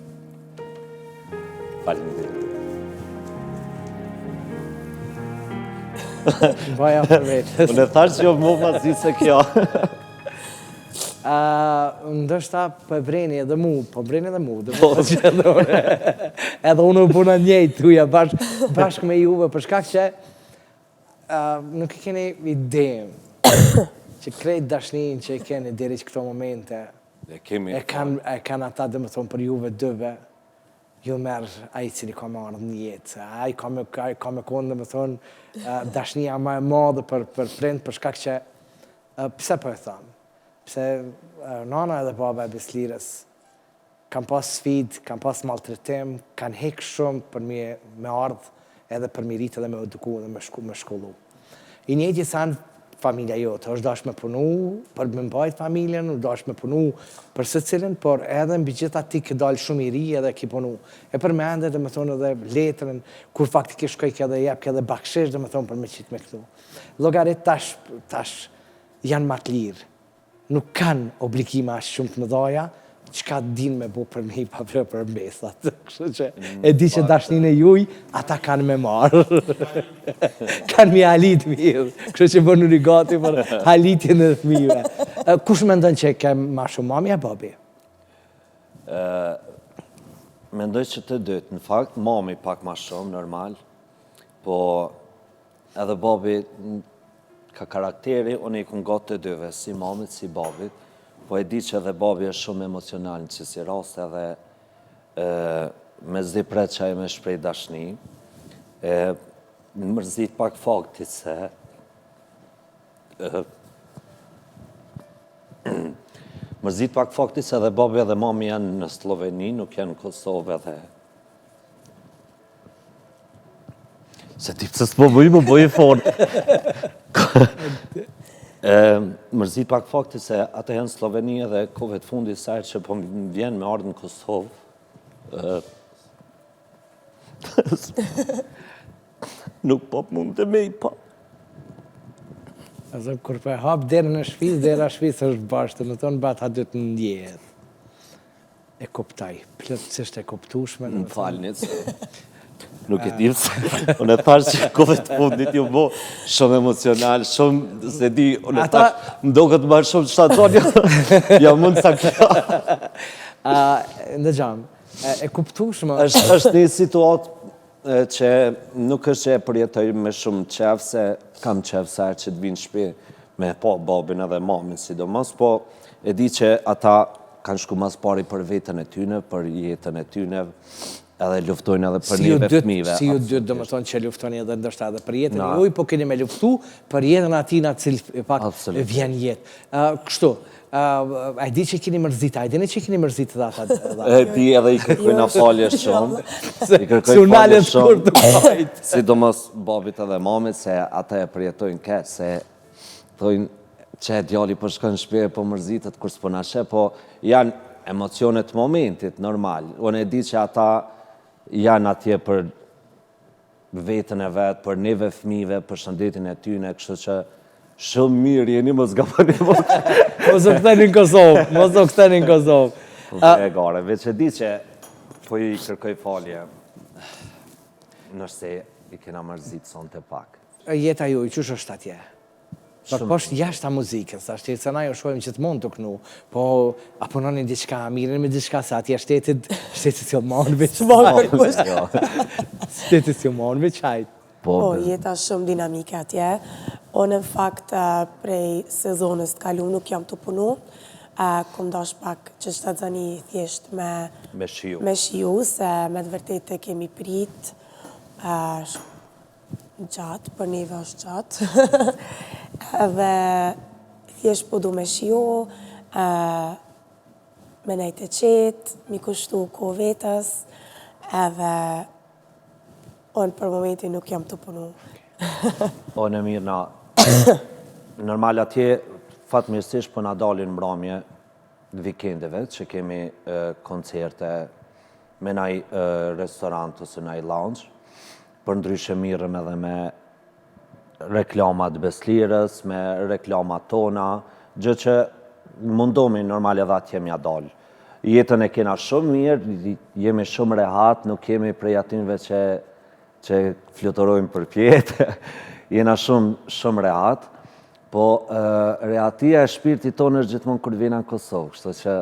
Faleminderit. Baja për vetës. Unë e thash që jo mu pasi se kjo. Ndështë po e breni edhe mu, po breni edhe mu, edhe unë u puna njejtë tuja bashkë me juve, për shkak që nuk i keni idejmë që krejt dashnin që i keni deri që këto momente e kanë ata dhe më thonë për juve dëve, ju merë aji cili ka me ardhë një jetë, aji ka me konë dhe më thonë dashnia ma e madhe për prind, për shkak që pse po e thamë? Pse nana edhe baba e Beslirës kanë pas sfid, kanë pas maltretim, kanë hek shumë për me ardhë edhe për mi rritë edhe me eduku dhe me shkollu. I njëjtë janë familja jote, është dash me punu për me mbajt familjen, dash me punu për së cilin, por edhe mbi gjitha ti ke dalë shumë i ri edhe ki punu. E përmendet dhe me thonë edhe letrën, kur faktikisht shkoj ke dhe jep ke dhe bakshish dhe me thonë për me qitë me këtu. Llogarit tash janë ma të lirë. Nuk kanë obligime ashtë shumë të mëdhaja, çka din me bu për me i papre për mbesat. Kështu që e di që dashnin e juj, ata kanë me marë. Kanë mi halit mirë. Kështu që bërë në gati për halitjen e fëmijëve. Kush mendon që ke ma shumë, mami e babi? Mendoj që të dytë, në fakt, mami pak ma shumë, normal, po edhe babi ka karakteri, unë i kun gotë të dyve, si mamit, si babit, po e di që edhe babi është shumë emocional në qësi rast edhe me zi preqa e me shprej dashni, më mërzit pak fakti se mërzit pak fakti se dhe babi dhe mami janë në Sloveni, nuk janë në Kosovë dhe se ti pëse s'po bëj, më bëj fort. Mërzit pak fakti se ata janë Sloveni dhe kove të fundi saj që po vjen me ardhë në Kosovë. Nuk po mund të me i pa. Also, kur po e hap derën e shtëpisë, dera e shtëpisë është bashkë, në tonë bat ha dytë në ndjehet. E kuptaj, plotësisht e kuptueshme. Më falni, nuk e di pse. Unë e thash që kohët të fundit ju bo shumë emocional, shumë se di, unë e thash, më duket më shumë shtator, ja mund sa kjo. Ndëgjam, e kuptueshme. Është një situatë që nuk është që e përjetoj me shumë qef, se kam qef sa që të vinë shpi me po babin edhe mamin sidomos, po e di që ata kanë shku mas pari për vetën e tyne, për jetën e tyne, edhe luftojnë edhe për njëve fëmive. Si ju dytë, do më thonë që luftoni edhe ndështë edhe për jetën e juj, po keni me luftu për jetën atina cilë pak vjen jetë. Kështu, a di që keni mërzit, a di që keni mërzit dhe ata? E di edhe i kërkojnë falje shumë. I kërkojnë falje shumë. Sidomos babit edhe mamit, se ata e përjetojnë keq, se thojnë që djali për shkën shpe, po mërzitet kur s'po na sheh, po janë emocionet momentit, normal. Unë e di që ata janë atje për vetën e vetë, për neve fëmive, për shëndetin e tyne, kështu që shumë mirë jeni, mos gaboni mos. Mos o këteni në Kosovë, Po e gare, veç e di që po i kërkoj falje, nështë i kena mërzit son të pak. Jeta ju, qësh është atje? Po është jashtë a muzikës, ashtë që na jo shojmë që të mund të kënu, po apunoni diçka, mirën me diçka, se atje shtetit jo monëve shtetit jo monëve qajtë. Po, jeta shumë dinamike atje. Unë në fakt prej sezonës të kalu nuk jam të punu. Kom dash pak që shtatzani thjesht me shiu, se me të vërtet e kemi prit gjatë, për neve është gjatë. Dhe thjesht po du me shiu, me nejtë e qetë, mi kushtu ko vetës, edhe unë për momentin nuk jam të punu. Në mirë, na normal atje fatmirësisht po na dalin mbrëmje vikendeve që kemi koncerte me naj restorant ose naj lounge, për ndryshe mirëm edhe me reklamat Beslirës, me reklamat tona, gjë që mundomi normal edhe atje mja dalë. Jetën e kena shumë mirë, jemi shumë rehat, nuk kemi prej atinve që fluturojmë për pjetë, jena shumë rehat, po rehatia e shpirtit tonë është gjithmonë kur vina në Kosovë, kështu që...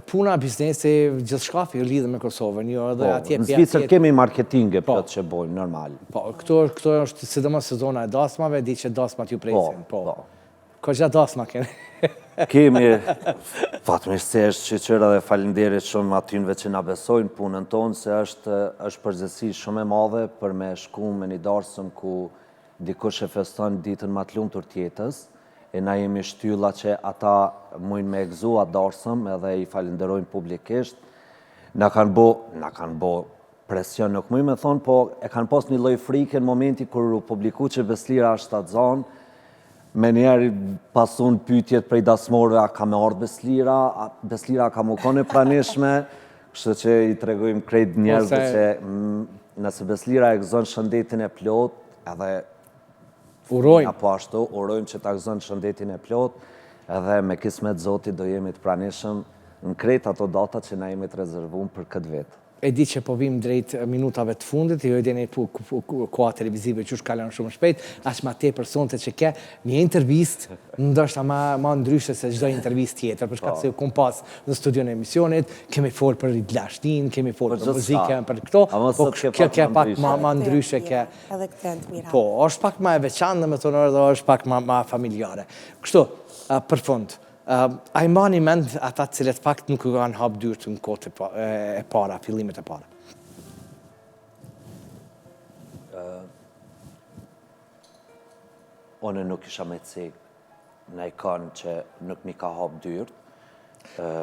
Puna, biznesi, gjithë shkafi lidhe me Kosovën, jo edhe atje... Në Zvicër kemi marketinge për të që bojmë, normal. Po, këto është sidomos sezona e dasmave, di që dasmat ju presin, po. Ko gjatë dasma keni? Kemi fatmirësisht qyqyra dhe falinderit shumë atynve që na besojnë punën tonë, se është përgjithësi shumë e madhe për me shku me një darsëm ku dikush e feston ditën ma të lumtur tjetës, e na jemi shtylla që ata mujnë me egzu atë darsëm edhe i falinderojnë publikisht. Na kanë bo presion, nuk mujnë me thonë, po e kanë pas një lloj frike në momenti kur u publiku që Beslira është atë zonë. Me njerë pasun pytjet prej dasmorve, a ka me ardhë Beslira, Beslira ka më kone pranishme, kështë që i tregojmë krejt njerëzve që nëse Beslira e gëzon shëndetin e plot, edhe urojmë apo ashtu, urojmë që ta gëzon shëndetin e plot, edhe me kismet Zotit do jemi të pranishëm në krejt ato data që na jemi të rezervum për këtë vetë. E di që po vim drejt minutave të fundit, jo e dini koha televizive që shkallon shumë shpejt, ashtë ma te personte që ke një intervist, ndoshta ma ndryshe se çdo intervist tjetër, përshka se kom pas në studion e emisionit, kemi folë për lashtin, kemi folë për muzikën, për këto, po kjo ke pak ma ndryshe ke... Edhe këtë të mira. Po, është pak ma e veçanë, me tonë dhe është pak ma familjare. Kështu, për fund, A i mbani mend ata cilët fakt nuk u kanë hap dyert në kohët e para, fillimet e para? One nuk isha me cek në i kanë që nuk mi ka hap dyert.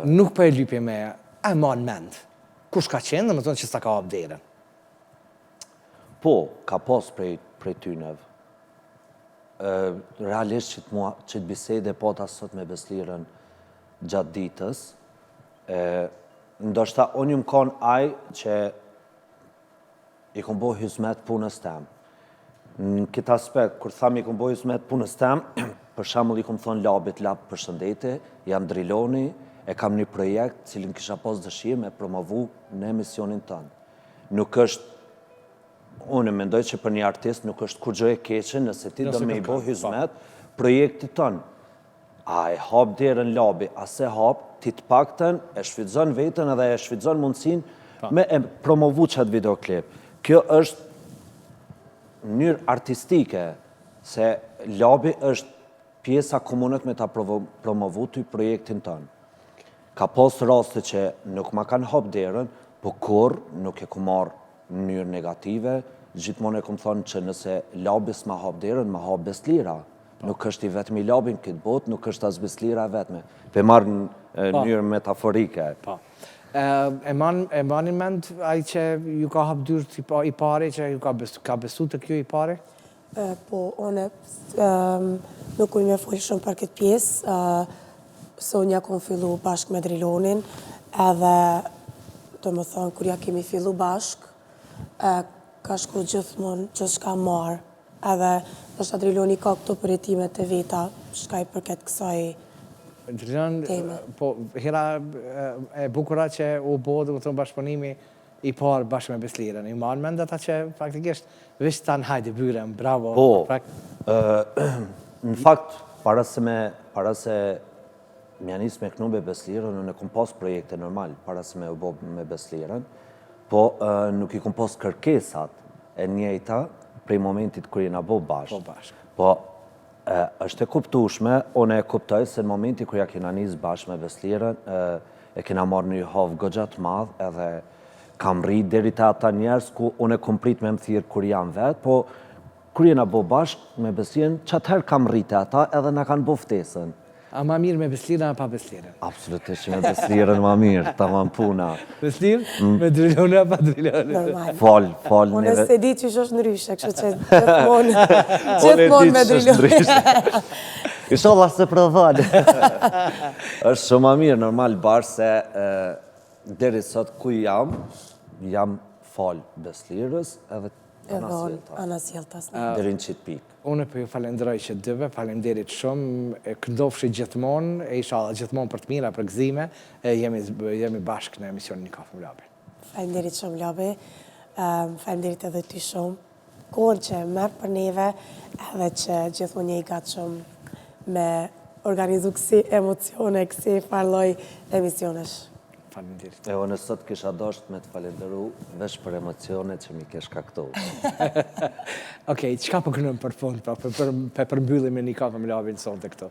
Nuk për e lypje me, a i mbani mend. Kush ka qenë, dhe më tonë që s'ta ka hap derën? Po, ka pas prej tynëv. Realisht që të bisede po ta sot me Beslirën gjatë ditës, ndoshta unë ju më kanë aj që i kom bo hizmet punës tem. Në këtë aspekt, kur tham i kom bo hizmet punës tem, për shembull i kom thonë labit lab për shëndete, jam driloni, e kam një projekt cilin kisha pas dëshirë me promovu në emisionin tënë. Nuk është, unë mendoj që për një artist nuk është kur gjë e keqe nëse ti do me i bo hizmet projektit tënë. A e hap derën labi, a se hap, ti të pakten e shfrytëzon vetën edhe e shfrytëzon mundësin me e promovu qatë videoklip. Kjo është mënyrë artistike, se labi është pjesa komunët me ta promovu të projektin tënë. Ka pas raste që nuk ma kanë hap derën, po kur nuk e ku marë në mënyrë negative, gjithmonë e kom thonë që nëse labi s'ma hap derën, ma hap Beslira. Nuk është i vetëmi labin këtë botë, nuk është as Beslira vetëme. Pe marë në mënyrë metaforike. E mani mend ai që ju ka hap dyert i pare, që ju ka besu të kjo i pare? Po, one nuk unë me folë shumë për këtë pjesë. Sonja kom fillu bashkë me Drilonin, edhe të më thonë, kur ja kemi fillu bashkë, ka shku gjithmonë që shka marë, edhe nështë Driloni ka këto përjetimet e veta, shka i përket kësaj teme. Po, hera e bukura që u bodë, më thonë bashkëpunimi i parë bashkë me Beslirën. I marë mend ata që faktikisht vishë ta në hajde byrem, bravo. Po, në fakt, para se më janis me knu me Beslirën, unë e kom pas projekte normal, para se me u bo me Beslirën, po nuk i kom pas kërkesat e njëjta prej momentit kër jena bo bashkë. Po, është e kuptushme, unë e kuptoj se në momentit kër ja kena nis bashkë me Beslirën, e kena marrë një havë gëgjat madhë, edhe kam rrit deri të ata njerës ku unë e kom prit me më thirë kër jam vetë, po kër jena bo bashkë me Beslirën, qatëherë kam rrit e ata edhe na kanë bo ftesën. A ma mirë me Beslirën a pa Beslirën? Absolutisht që me Beslirën ma mirë, ta ma puna. Beslirën? Me Drilonin a pa Drilonin? Normal. Fal. Unë se di që është ndryshe, kështë që gjithmonë me Drilonin. Inshallah se prodhani. Është shumë ma mirë, normal, barë se deri sot ku jam fal Beslirës edhe Anasjeltas. Deri në qitë pikë. Unë për ju falenderoj që dyve, falenderit shumë, këndofshi gjithmonë, e inshallah gjithmonë për të mira, për gëzime, jemi bashkë në emisionin Një Kafe me Labi. Falenderit shumë, Labi, falenderit edhe ty shumë, kohën që merë për neve, edhe që gjithmonë një i gatë shumë me organizu kësi emocione, kësi farloj emisionesh. Falenderit. E unë sot kisha dosht me të falenderu vesh për emocione që mi kesh kaktu. Okej, qka për kënëm për fund, për përmbyllim e Një Kafe me Labi në sonë të këto?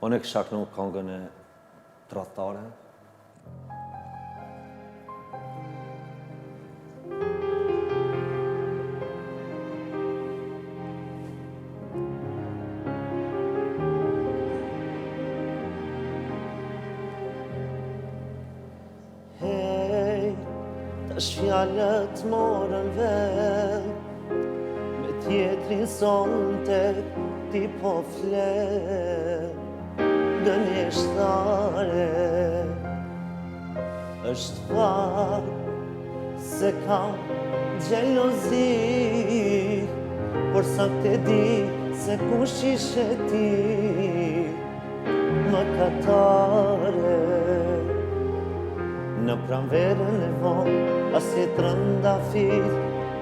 Unë e kisha kënu këngën e tradhtare. Tash fjallët morën vel, me tjetrin sonte ti po fle, gënjeshtare. Është fakt se kam gjelozi, por sa te di se kush ishe ti, më katare. Në pranverën e vonë, as je trëndafil,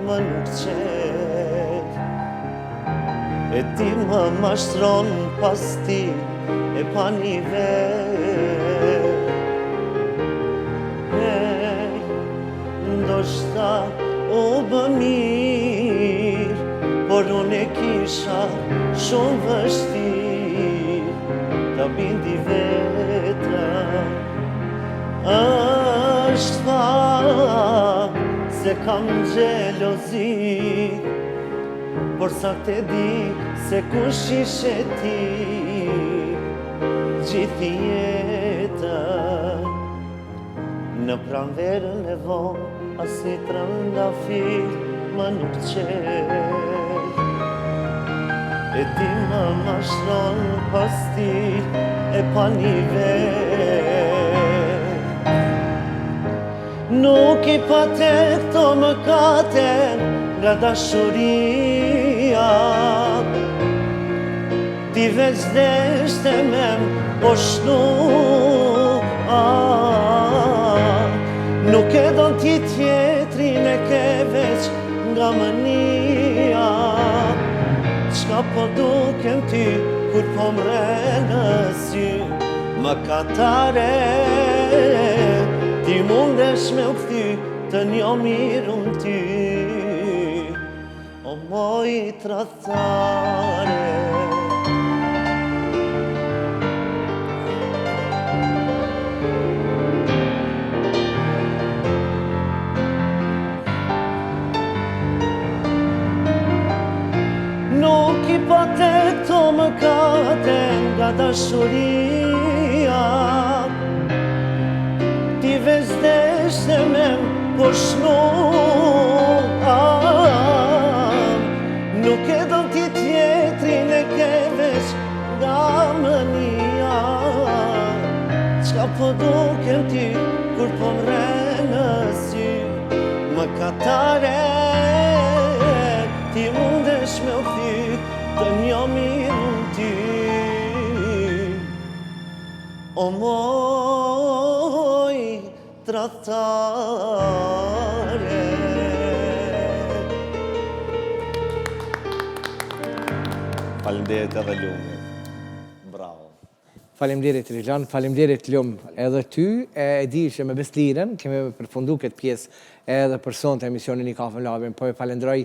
më nuk qel. E ti më mashtron pas ti, e pa nivel. Hey, ndoshta u bë mirë, por unë e kisha shumë vështirë, ta bindi vetëm. Është fakt se kam xhelozi, por sa te di se kush ishe ti gjithë jetën. Në pranverën e vonë as një trëndafil më nuk qel, e ti më mashtron pas ti e pa nivel. Nuk i pate këto mëkate nga dashuria, ti veç deshte me po shnu. Nuk e don ti tjetrin e ke veç nga mënia. Qka po dukem ty kur po mre në sy, më katare ti mundesh me u kthy të njo mirun ty, o moj tradhtare. Nuk i pate këto mëkate nga dashuria, ti veç deshte me po shnu. Nuk e don ti tjetrin e ke veç nga mënia. Qka po dukem ty kur po mre në sy, më katare ti mundesh me u kthy të njo mirun ty, o moj tradhtare. Faleminderit edhe Lumi. Bravo. Faleminderit Rilhan, faleminderit Lum. Edhe ty e di që me Besliren kemi përfundu këtë pjesë edhe për sonte emisionin I Kafën Labin, po e falenderoj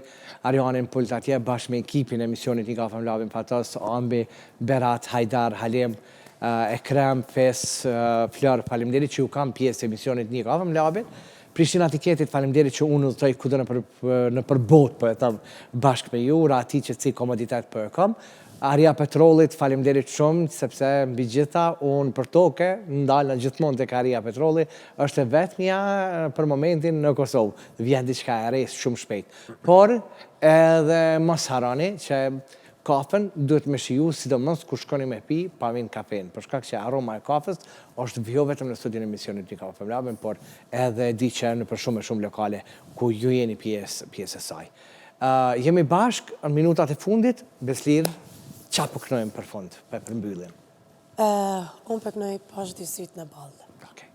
Arianin Pult atje bashkë me ekipin e emisionit I Kafën Labin, Fatos, Ambi, Berat, Hajdar, Halim, Ekrem, Fes, Flor, faleminderit që ju kam pjesë e emisionit I Kafën Labin. Prishtina Tiketit, faleminderit që unë udhëtoj kudo në përbot, po e tham bashkë me ju, ati që si komoditet po e kam. Aria Petrollit, faleminderit shumë, sepse mbi gjitha unë për toke, ndalë në gjithmonë tek Aria Petrolli, është e vetmja për momentin në Kosovë. Vjen diçka e re shumë shpejt. Por edhe mos harroni që kafen duhet me shiju, sidomos kur shkoni me pi, pa vinë kafen. Për shkak që aroma e kafës është jo vetëm në studion e emisionit I Kafën Labin, por edhe di që në për shumë lokale ku ju jeni pjesë e saj. Jemi bashkë në minutat e fundit, Beslir, qa po kënojmë për fund, për mbyllin? Unë po kënoj pash dy sytë në ballë. Okay.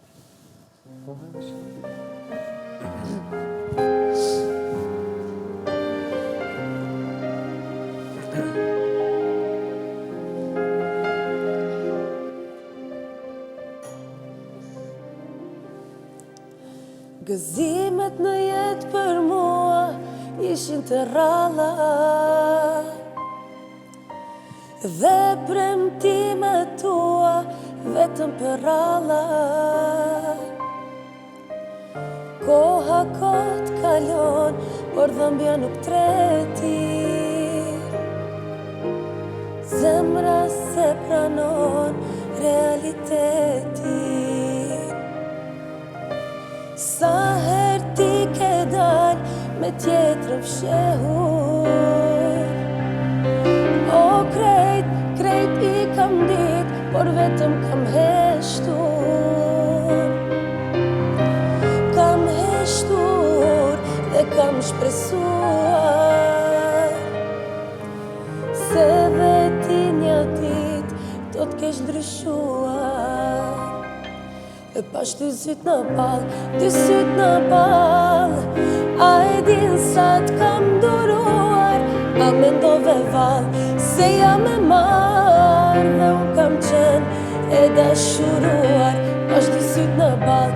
Gëzimet në jetë për mua ishin të ralla, dhe premtimet tua vetëm për ralla. Koha kot kalon, por dhëmbja nuk treti, zemra se pranon realiteti. Sa her ti ke dal me tjetër fshehur, o krejt I kam dit, por vetëm kam heshtur. Kam heshtur dhe kam shpresuar se dhe ti një dit do t'kesh ndryshuar. E pash dy syt në ball, a e din sa t'kam duruar, a mendove val se jam e marrë dhe unë kam qenë e dashuruar. Pash dy syt në ball,